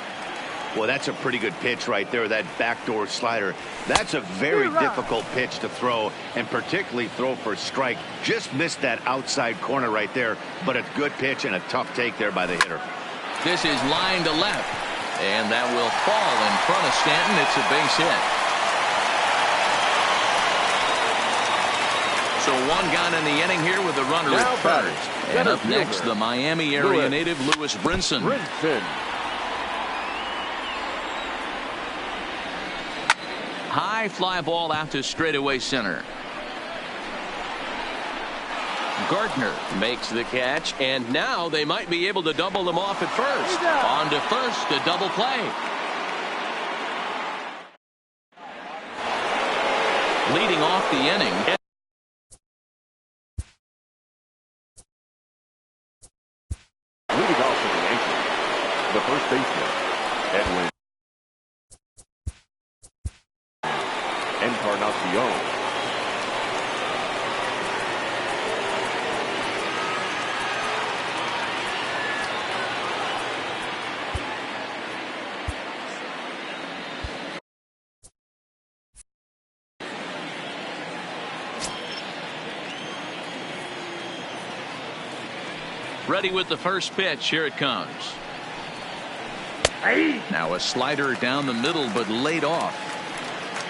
Well, that's a pretty good pitch right there, that backdoor slider. That's a very difficult pitch to throw, and particularly throw for a strike. Just missed that outside corner right there, but a good pitch and a tough take there by the hitter. This is line to left, and that will fall in front of Stanton. It's a base hit. So So one gone in the inning here with the runner Now at first. And up next, the Miami area native Lewis Brinson. High fly ball out to straightaway center. Gardner makes the catch, and now they might be able to double them off at first. On to first, a double play. Leading off the inning. Leading off for the Yankees, the first baseman, Edwin Encarnacion. Ready with the first pitch. Here it comes. Now a slider down the middle, but laid off.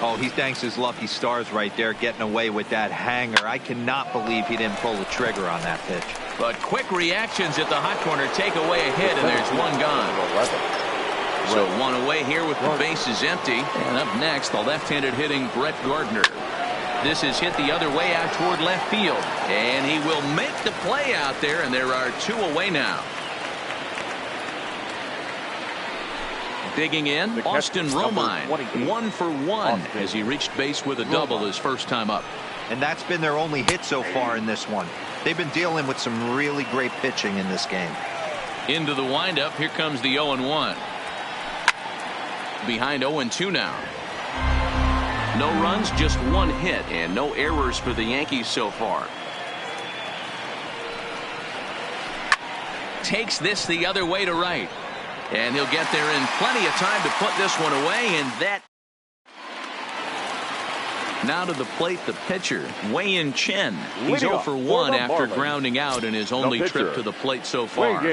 Oh, he thanks his lucky stars right there, getting away with that hanger. I cannot believe he didn't pull the trigger on that pitch. But quick reactions at the hot corner take away a hit, and there's one gone. So one away here with the bases empty. And up next, the left-handed hitting Brett Gardner. This is hit the other way out toward left field. And he will make the play out there, and there are two away now. Digging in, Austin Romine, 1 for 1 as he reached base with a double his first time up. And that's been their only hit so far in this one. They've been dealing with some really great pitching in this game. Into the windup, here comes the 0-1. Behind 0-2 now. No runs, just one hit, and no errors for the Yankees so far. Takes this the other way to right. And he'll get there in plenty of time to put this one away, and that. Now to the plate, the pitcher, Wei-Yin Chen. He's 0 for 1 after grounding out in his only trip to the plate so far.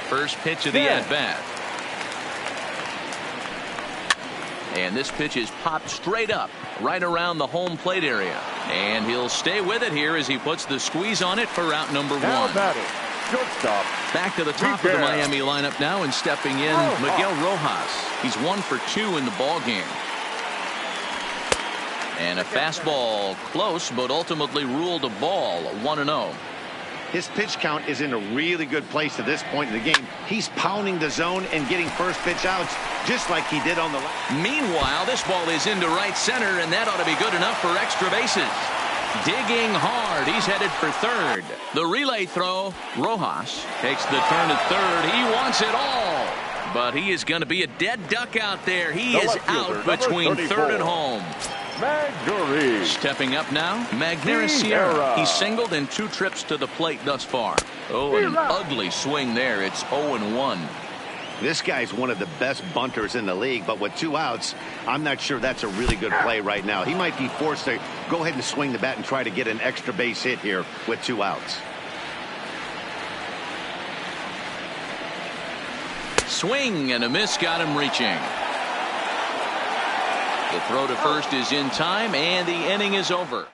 First pitch of the at-bat. And this pitch is popped straight up, right around the home plate area. And he'll stay with it here as he puts the squeeze on it for out number 1. Shortstop. Back to the top of the Miami lineup now, and stepping in, Miguel Rojas. He's 1 for 2 in the ball game. And a fastball close, but ultimately ruled a ball, 1-0. His pitch count is in a really good place at this point in the game. He's pounding the zone and getting first pitch outs just like he did on the last. Meanwhile, this ball is into right center, and that ought to be good enough for extra bases. Digging hard. He's headed for third. The relay throw. Rojas takes the turn at third. He wants it all. But he is going to be a dead duck out there. He is out between third and home. Magneuris. Stepping up now, Magneuris. He singled in 2 trips to the plate thus far. Oh, an ugly swing there. It's 0-1. This guy's one of the best bunters in the league, but with 2 outs, I'm not sure that's a really good play right now. He might be forced to go ahead and swing the bat and try to get an extra base hit here with 2 outs. Swing and a miss got him reaching. The throw to first is in time, and the inning is over.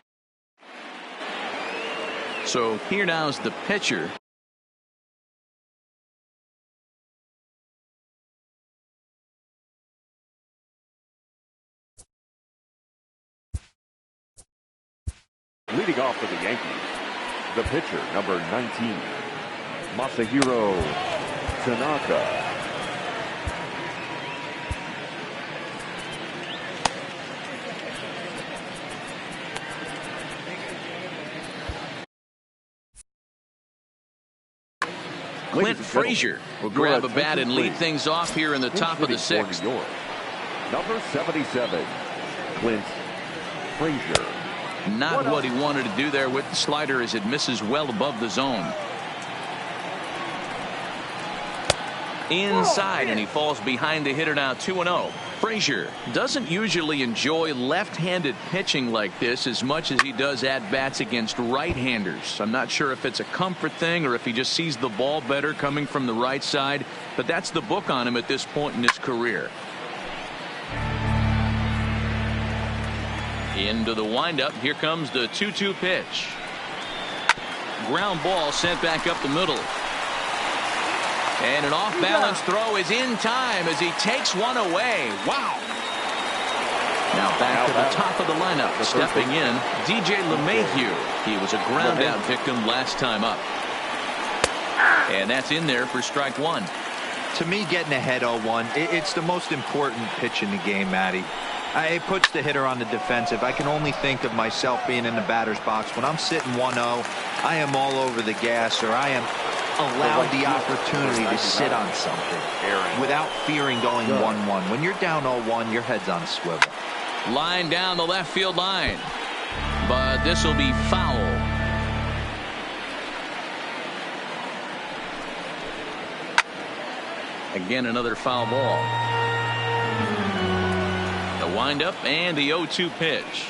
So here now's the pitcher. Leading off for the Yankees, the pitcher, number 19, Masahiro Tanaka. Clint Frazier will grab a bat and lead things off here in the top of the 6th. Number 77, Clint Frazier. Not what he wanted to do there with the slider as it misses well above the zone. Inside, and he falls behind the hitter now, 2-0. Frazier doesn't usually enjoy left-handed pitching like this as much as he does at-bats against right-handers. I'm not sure if it's a comfort thing or if he just sees the ball better coming from the right side, but that's the book on him at this point in his career. Into the windup. Here comes the 2-2 pitch. Ground ball sent back up the middle. And an off-balance throw is in time as he takes one away. Wow. Now back to the top of the lineup. Stepping in, DJ LeMahieu. He was a ground-out victim last time up. And that's in there for strike one. To me, getting ahead 0-1, it's the most important pitch in the game, Matty. It puts the hitter on the defensive. I can only think of myself being in the batter's box. When I'm sitting 1-0, I am all over the gas, or I am allowed the opportunity to sit on something without fearing going 1-1. When you're down 0-1, your head's on a swivel. Line down the left field line. But this will be foul. Again, another foul ball. The windup and the 0-2 pitch.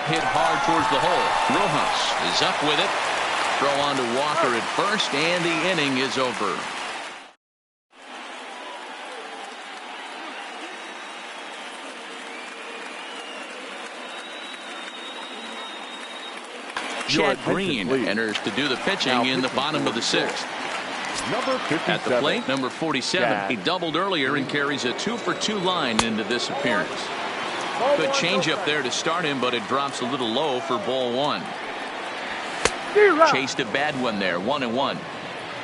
Hit hard towards the hole. Rojas is up with it. Throw on to Walker at first, and the inning is over. Chad Green enters to do the pitching in the bottom of the sixth. Number 57. At the plate, number 47. He doubled earlier and carries a 2-for-2 line into this appearance. Good changeup there to start him, but it drops a little low for ball one. Chased a bad one there, 1-1.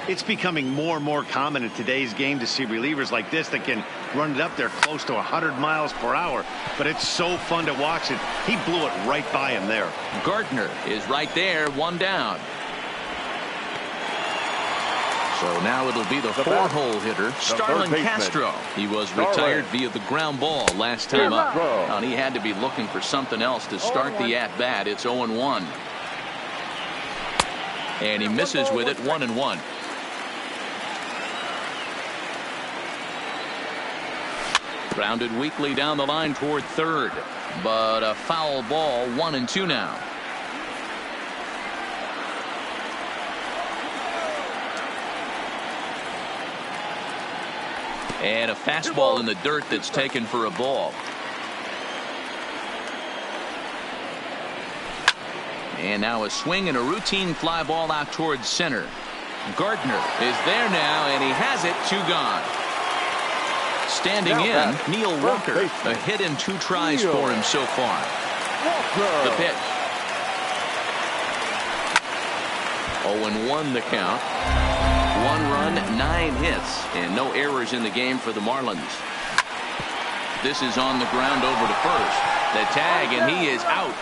It's becoming more and more common in today's game to see relievers like this that can run it up there close to 100 miles per hour. But it's so fun to watch it. He blew it right by him there. Gardner is right there, one down. So now it'll be the four-hole hitter, Starlin Castro. He was retired via the ground ball last time up. And he had to be looking for something else to start the at-bat. It's 0-1. And he misses with it, 1-1. Grounded weakly down the line toward third, but a foul ball, 1-2 now. And a fastball in the dirt that's taken for a ball. And now a swing and a routine fly ball out towards center. Gardner is there now, and he has it, 2 gone. Standing in, Neil Walker. A hit and 2 tries for him so far. The pitch. 0-1 the count. 1 run, 9 hits, and no errors in the game for the Marlins. This is on the ground over to first. The tag, and he is out.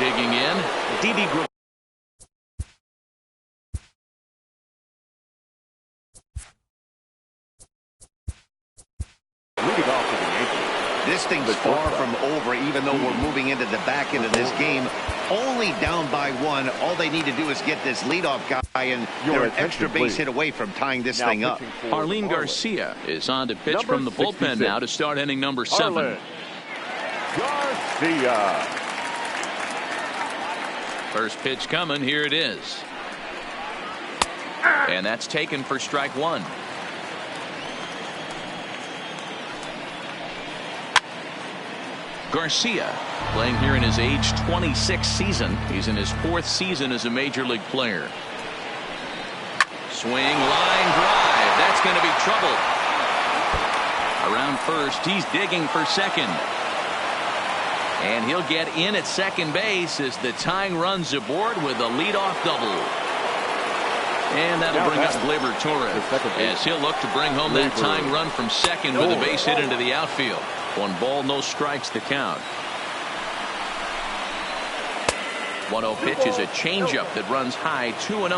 Digging in, Didi. This thing's far from over, even though we're moving into the back end of this game. Only down by 1. All they need to do is get this leadoff guy, and they're an extra base hit away from tying this thing up. Arlene Garcia is on to pitch from the bullpen now to start inning number 7. Garcia. First pitch coming. Here it is. And that's taken for strike 1. Garcia playing here in his age 26 season. He's in his 4th season as a major league player. Swing, line drive. That's going to be trouble. Around first, he's digging for second. And he'll get in at second base as the tying run's aboard with a leadoff double. And that'll bring up Gleyber Torres as he'll look to bring home that tying run from second with a base hit into the outfield. 1 ball, no strikes to count. 1-0 pitch is a changeup that runs high, 2-0.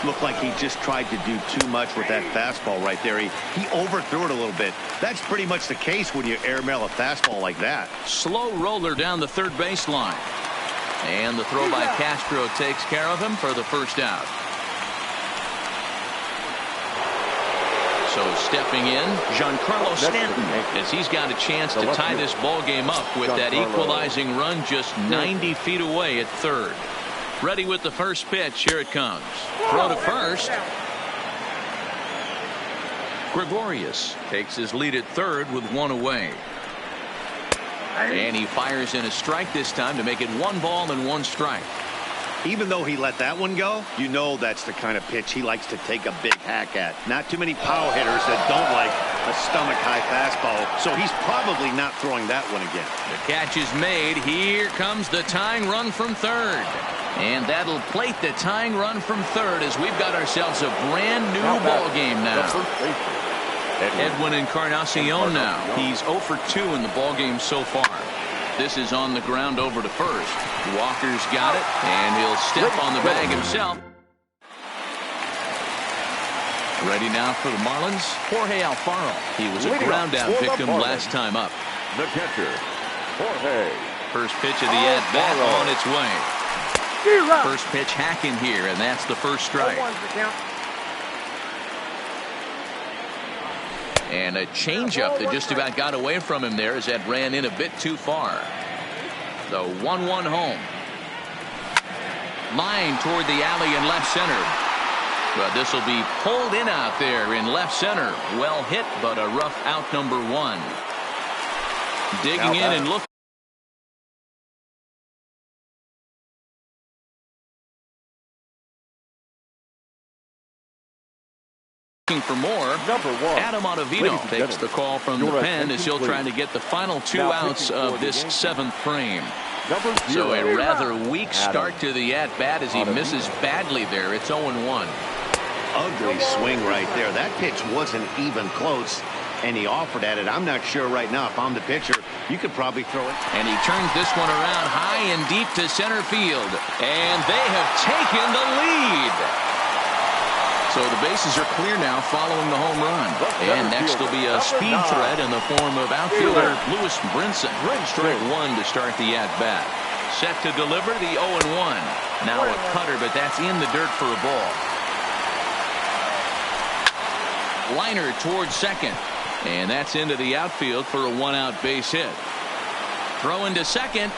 Looked like he just tried to do too much with that fastball right there. He overthrew it a little bit. That's pretty much the case when you airmail a fastball like that. Slow roller down the third baseline. And the throw by Castro takes care of him for the first out. So stepping in, Giancarlo Stanton, as he's got a chance to tie this ball game up with that equalizing run just 90 feet away at third. Ready with the first pitch. Here it comes. Throw to first. Gregorius takes his lead at third with one away. And he fires in a strike this time to make it 1 ball and 1 strike. Even though he let that one go, you know that's the kind of pitch he likes to take a big hack at. Not too many power hitters that don't like a stomach-high fastball, so he's probably not throwing that one again. The catch is made. Here comes the tying run from third. And that'll plate the tying run from third as we've got ourselves a brand new ball game now. Edwin Encarnacion now. He's 0 for 2 in the ball game so far. This is on the ground over to first. Walker's got it, and he'll step on the bag himself. Ready now for the Marlins, Jorge Alfaro. He was a ground out victim last time up. The catcher, Jorge. First pitch of the at-bat on its way. First pitch hacking here, and that's the first strike. And a changeup that just about got away from him there as that ran in a bit too far. The 1-1 home. Line toward the alley in left center. But this will be pulled in out there in left center. Well hit, but a rough out number 1. Digging in and looking for more. Number 1. Adam Ottavino takes the call from the pen as he'll try to get the final 2 outs of this 7th frame. So a rather weak start to the at-bat as he misses badly there. It's 0-1. Ugly swing right there. That pitch wasn't even close, and he offered at it. I'm not sure right now if I'm the pitcher. You could probably throw it. And he turns this one around high and deep to center field. And they have taken the lead. So the bases are clear now following the home run. And next will be a speed threat in the form of outfielder Lewis Brinson. Strike 1 to start the at-bat. Set to deliver the 0-1. Now a cutter, but that's in the dirt for a ball. Liner towards second. And that's into the outfield for a 1-out base hit. Throw into second.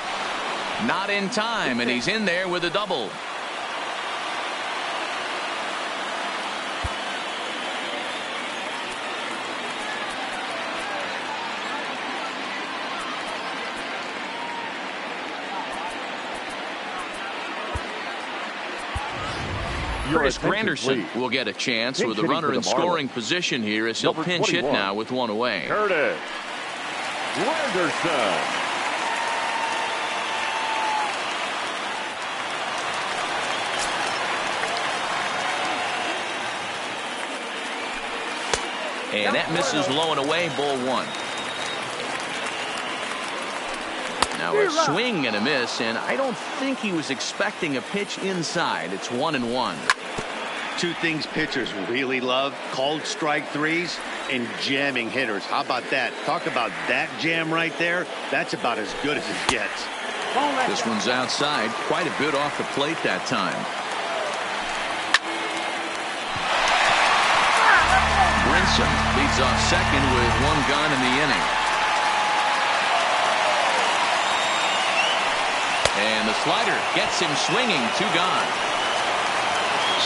Not in time, and he's in there with a double. Chris Granderson will get a chance with a runner in scoring position here as he'll pinch hit now with 1 away. Curtis Granderson. And that misses low and away, ball 1. Now a swing and a miss, and I don't think he was expecting a pitch inside. It's 1-1. 2 things pitchers really love: called strike threes and jamming hitters. How about that? Talk about that jam right there. That's about as good as it gets. This one's outside, quite a bit off the plate that time. Brinson leads off second with 1 gun in the inning. And the slider gets him swinging, 2 gone.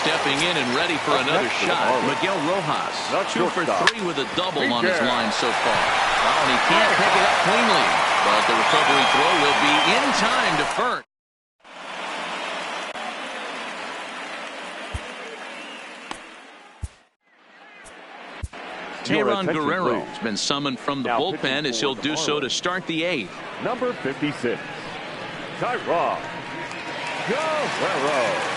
Stepping in and ready for another shot, Miguel Rojas. 2 for 3 with a double on his line so far. Well, and he can't pick it up cleanly, but the recovery throw will be in time to first. Teheran Guerrero has been summoned from the bullpen as he'll do so to start the 8th. Number 56, Teheran Guerrero.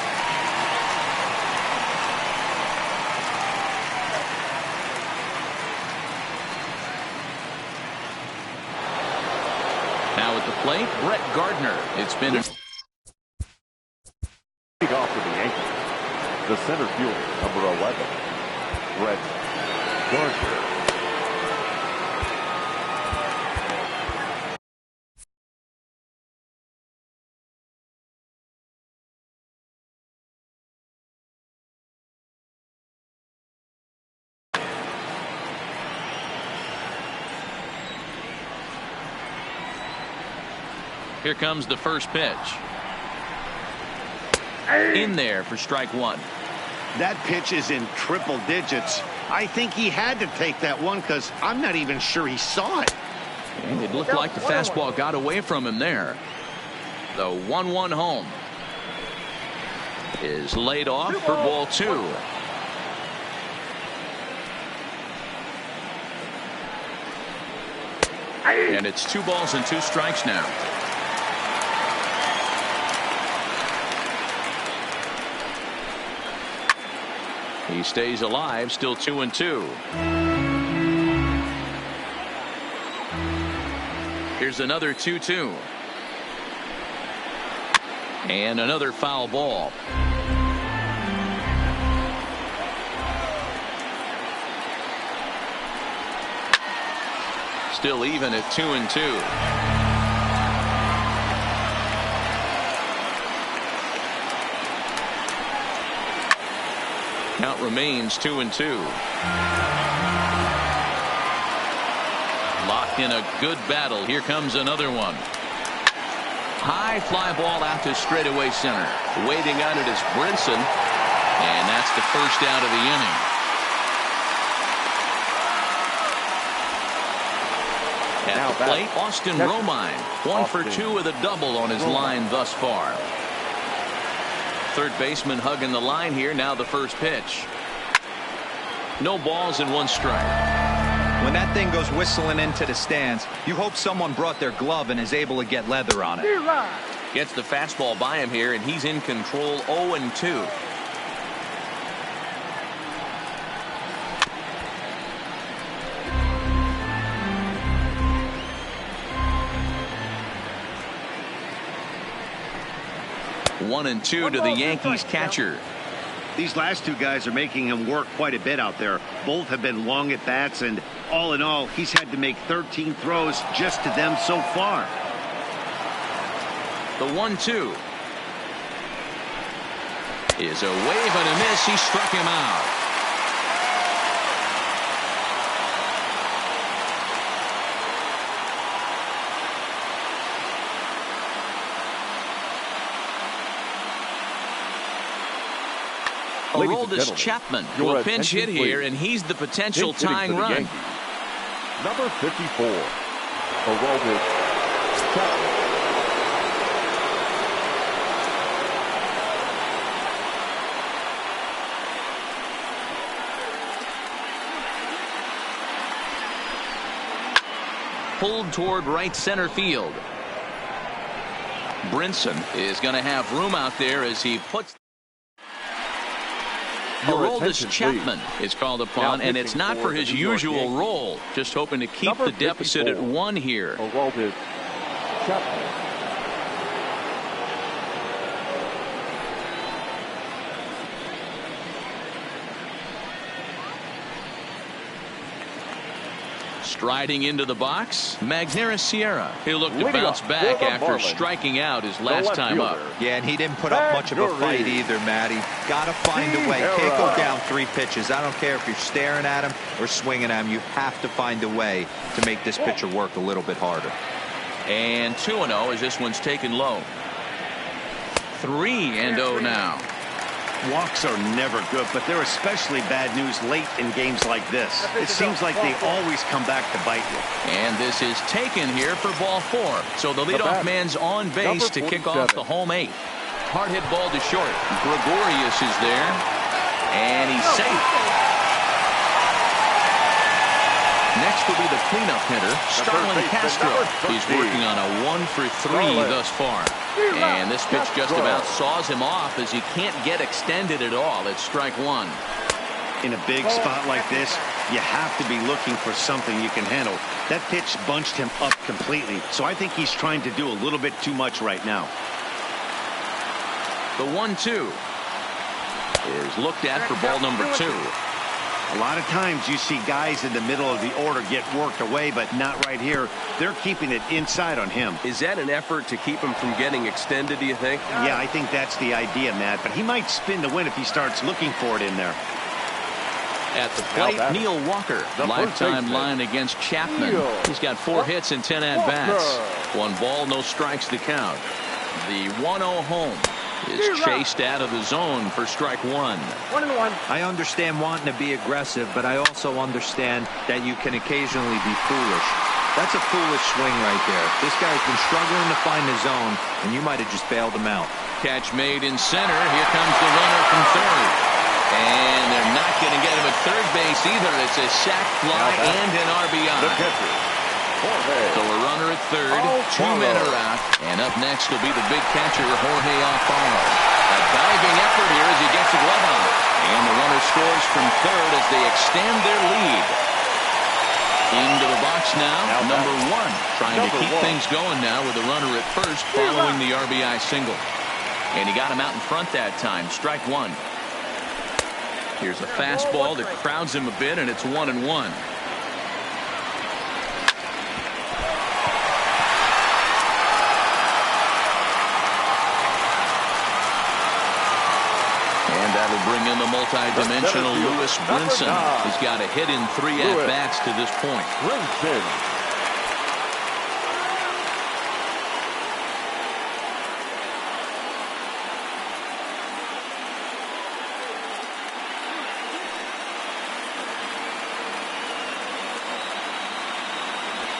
Now at the plate, Brett Gardner. It's been off with the Yankees. The center fielder, number 11, Brett Gardner. Here comes the first pitch. In there for strike 1. That pitch is in triple digits. I think he had to take that one because I'm not even sure he saw it. And it looked like the fastball got away from him there. The 1-1 home is laid off for ball 2. And it's 2 balls and 2 strikes now. He stays alive, still 2-2. Here's another 2-2. And another foul ball. Still even at 2-2. Count remains 2-2. Locked in a good battle. Here comes another one. High fly ball out to straightaway center. Waiting on it is Brinson. And that's the first out of the inning. At the plate, Austin Romine. 1 for 2 with a double on his line thus far. Third baseman hugging the line here. Now the first pitch. No balls and 1 strike. When that thing goes whistling into the stands, you hope someone brought their glove and is able to get leather on it. Gets the fastball by him here, and he's in control. 0-2. One and 2 to the Yankees catcher. These last 2 guys are making him work quite a bit out there. Both have been long at bats, and all in all, he's had to make 13 throws just to them so far. The 1-2 is a wave and a miss. He struck him out. Aroldis Chapman will pinch hit here, and he's the potential tying run. Yankees. Number 54, Aroldis Chapman. Pulled toward right center field. Brinson is going to have room out there as he puts. Aroldis Chapman is called upon, and it's not for his usual role. Just hoping to keep the deficit at 1 here. Aroldis Chapman. Striding into the box, Magneuris Sierra. He'll look to bounce back after striking out his last time up. Yeah, and he didn't put up much of a fight either, Matty. Got to find a way. Can't go down 3 pitches. I don't care if you're staring at him or swinging at him. You have to find a way to make this pitcher work a little bit harder. And 2-0 as this one's taken low. 3-0 now. Walks are never good, but they're especially bad news late in games like this. It seems like they always come back to bite you. And this is taken here for ball 4. So the leadoff man's on base to kick off the home 8. Hard hit ball to short. Gregorius is there. And he's safe. Next will be the cleanup hitter, Starlin Castro. He's working on a 1 for 3 thus far. And this pitch just about saws him off as he can't get extended at all. It's strike 1. In a big spot like this, you have to be looking for something you can handle. That pitch bunched him up completely, so I think he's trying to do a little bit too much right now. The 1-2 is looked at for ball number 2. A lot of times you see guys in the middle of the order get worked away, but not right here. They're keeping it inside on him. Is that an effort to keep him from getting extended, do you think? Yeah, I think that's the idea, Matt, but he might spin to win if he starts looking for it in there. At the plate, Neil Walker, lifetime line against Chapman. He's got 4 hits and 10 at-bats. 1 ball, no strikes to count. The 1-0 home is chased out of the zone for strike one. 1-1. I understand wanting to be aggressive, but I also understand that you can occasionally be foolish. That's a foolish swing right there. This guy's been struggling to find the zone, and you might have just bailed him out. Catch made in center. Here comes the runner from third. And they're not going to get him at third base either. It's a sac fly and an RBI. The catcher, Jorge. So a runner at third. Two men are out. And up next will be the big catcher, Jorge Alfaro. A diving effort here as he gets the glove on. And the runner scores from third as they extend their lead. Into the box now, number one. Trying to keep things going now with a runner at first following the RBI single. And he got him out in front that time. Strike one. Here's a fastball that crowds him a bit, and it's 1-1. And that'll bring in the multi-dimensional Lewis Brinson. He's got a hit in 3 at-bats to this point. Brinson.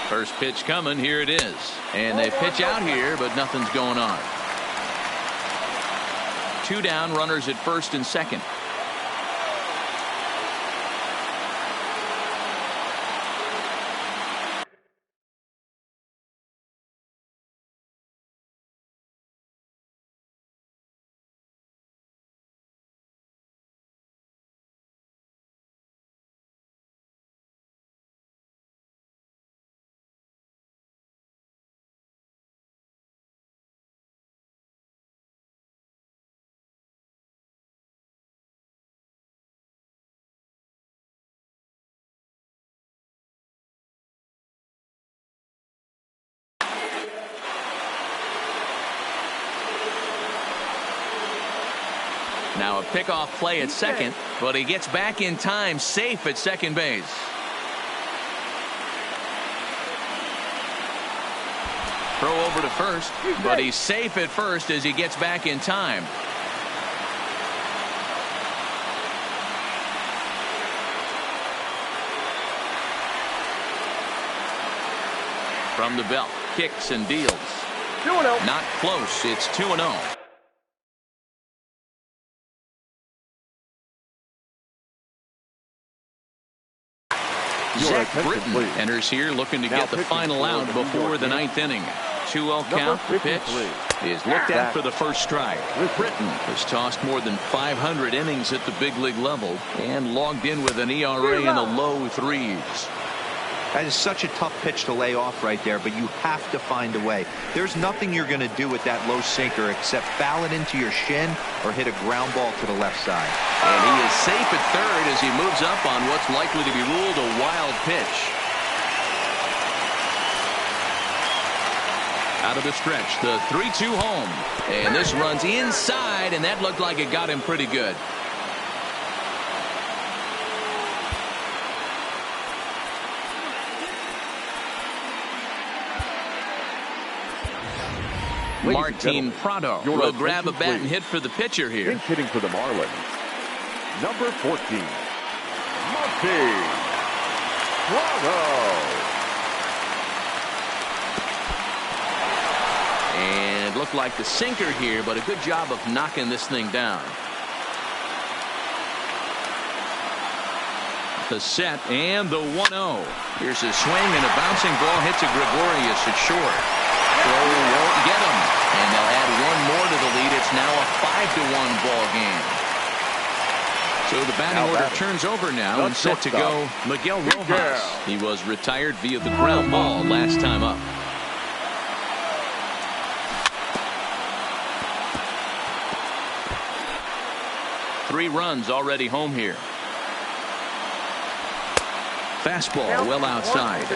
First pitch coming. Here it is. And they pitch out here, but nothing's going on. 2 down, runners at first and second. Now a pickoff play at second, but he gets back in time, safe at second base. Throw over to first, but he's safe at first as he gets back in time. From the belt, kicks and deals. 2-0. Not close. It's 2-0. Zach Britton enters here looking to get the final out before the 9th inning. 2-0 count. The pitch is looked at for the first strike. Britton has tossed more than 500 innings at the big league level and logged in with an ERA in the low 3s. That is such a tough pitch to lay off right there, but you have to find a way. There's nothing you're going to do with that low sinker except foul it into your shin or hit a ground ball to the left side. And he is safe at third as he moves up on what's likely to be ruled a wild pitch. Out of the stretch, the 3-2 home. And this runs inside, and that looked like it got him pretty good. Martin Prado will grab a bat and hit for the pitcher here. Pinch hitting for the Marlins. Number 14, Martin Prado. And it looked like the sinker here, but a good job of knocking this thing down. The set and the 1-0. Here's a swing and a bouncing ball hits a Gregorius at short. Throw won't get him, and they'll add one more to the lead. It's now a 5-1 ball game. So the batting order turns over now and set to go Miguel Rojas. He was retired via the ground ball last time up. Three runs already home here. Fastball well outside.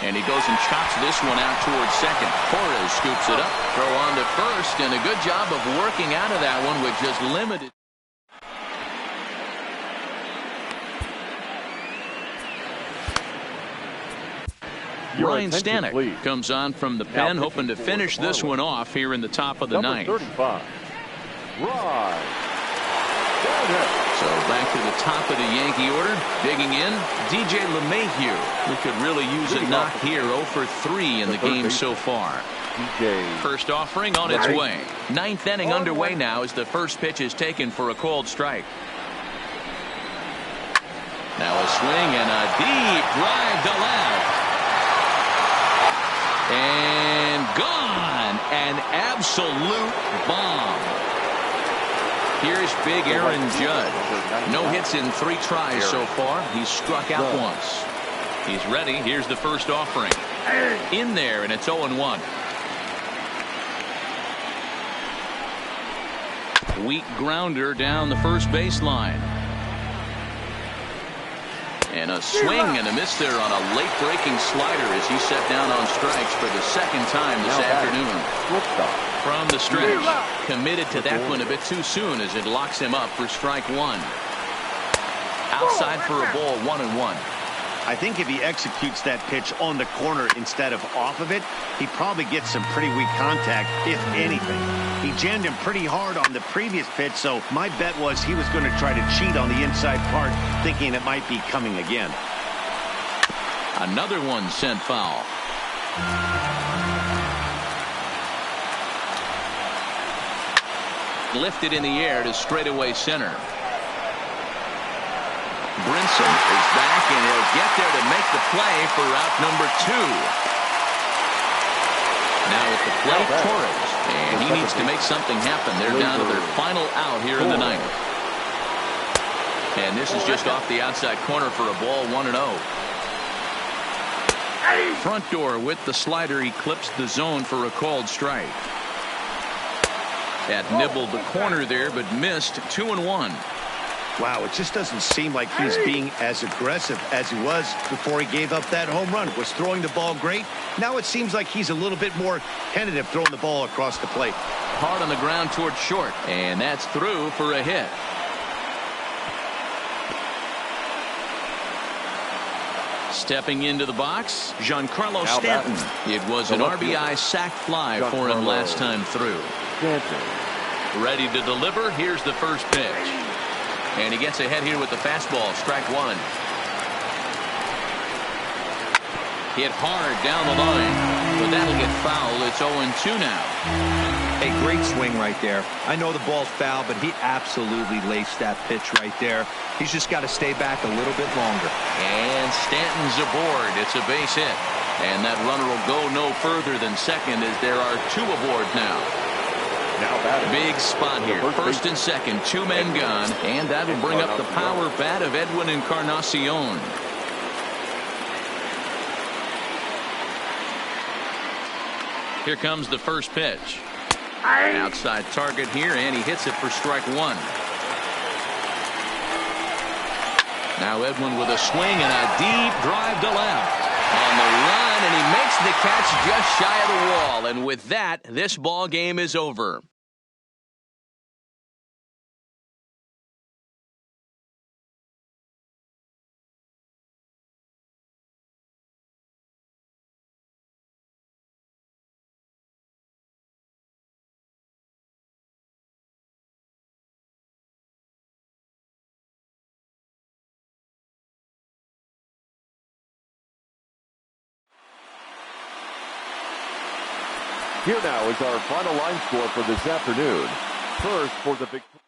And he goes and chops this one out towards second. Torres scoops it up. Throw on to first, and a good job of working out of that one with just limited. Your Ryan attention, Stanek please. comes on from the pen, Now hoping to pitching for finish the this one Marlins. off here in the top of the Number ninth. 35, Ryan Stanek. So back to the top of the Yankee order. Digging in, DJ LeMahieu, who could really use a knock here. 0 for 3 in the game so far. First offering on its way. Ninth inning underway now as the first pitch is taken for a called strike. Now a swing and a deep drive to left. And gone. An absolute bomb. Here's big Aaron Judge. No hits in 3 tries so far. He's struck out once. He's ready. Here's the first offering. In there, and it's 0-1. Weak grounder down the first baseline. And a swing and a miss there on a late breaking slider as he set down on strikes for the second time this afternoon. From the stretch, committed to that one a bit too soon as it locks him up for strike 1. Outside for a ball, 1-1. I think if he executes that pitch on the corner instead of off of it, he probably gets some pretty weak contact, if anything. He jammed him pretty hard on the previous pitch, so my bet was he was going to try to cheat on the inside part, thinking it might be coming again. Another one sent foul. Lifted in the air to straightaway center. Brinson is back, and he'll get there to make the play for out number 2. Now at the plate, Torres, and he needs to make something happen. They're down to their final out here in the ninth. And this is just off the outside corner for a ball, 1-0. Front door with the slider. He clips the zone for a called strike. That nibbled the corner there, but missed. 2-1. Wow, it just doesn't seem like he's being as aggressive as he was before he gave up that home run. Was throwing the ball great. Now it seems like he's a little bit more tentative throwing the ball across the plate. Hard on the ground towards short, and that's through for a hit. Stepping into the box, Giancarlo Stanton. It was an RBI sac fly for him last time through. Ready to deliver. Here's the first pitch. And he gets ahead here with the fastball. Strike 1. Hit hard down the line, but that'll get foul. It's 0-2 now. A great swing right there. I know the ball's foul, but he absolutely laced that pitch right there. He's just got to stay back a little bit longer. And Stanton's aboard. It's a base hit. And that runner will go no further than second as there are 2 aboard now. Big spot here. First and second, 2 men gone, and that'll bring up the power bat of Edwin Encarnacion. Here comes the first pitch. Outside target here, and he hits it for strike 1. Now Edwin with a swing and a deep drive to left. On the run, and he makes the catch just shy of the wall. And with that, this ball game is over. Here now is our final line score for this afternoon. First for the victory.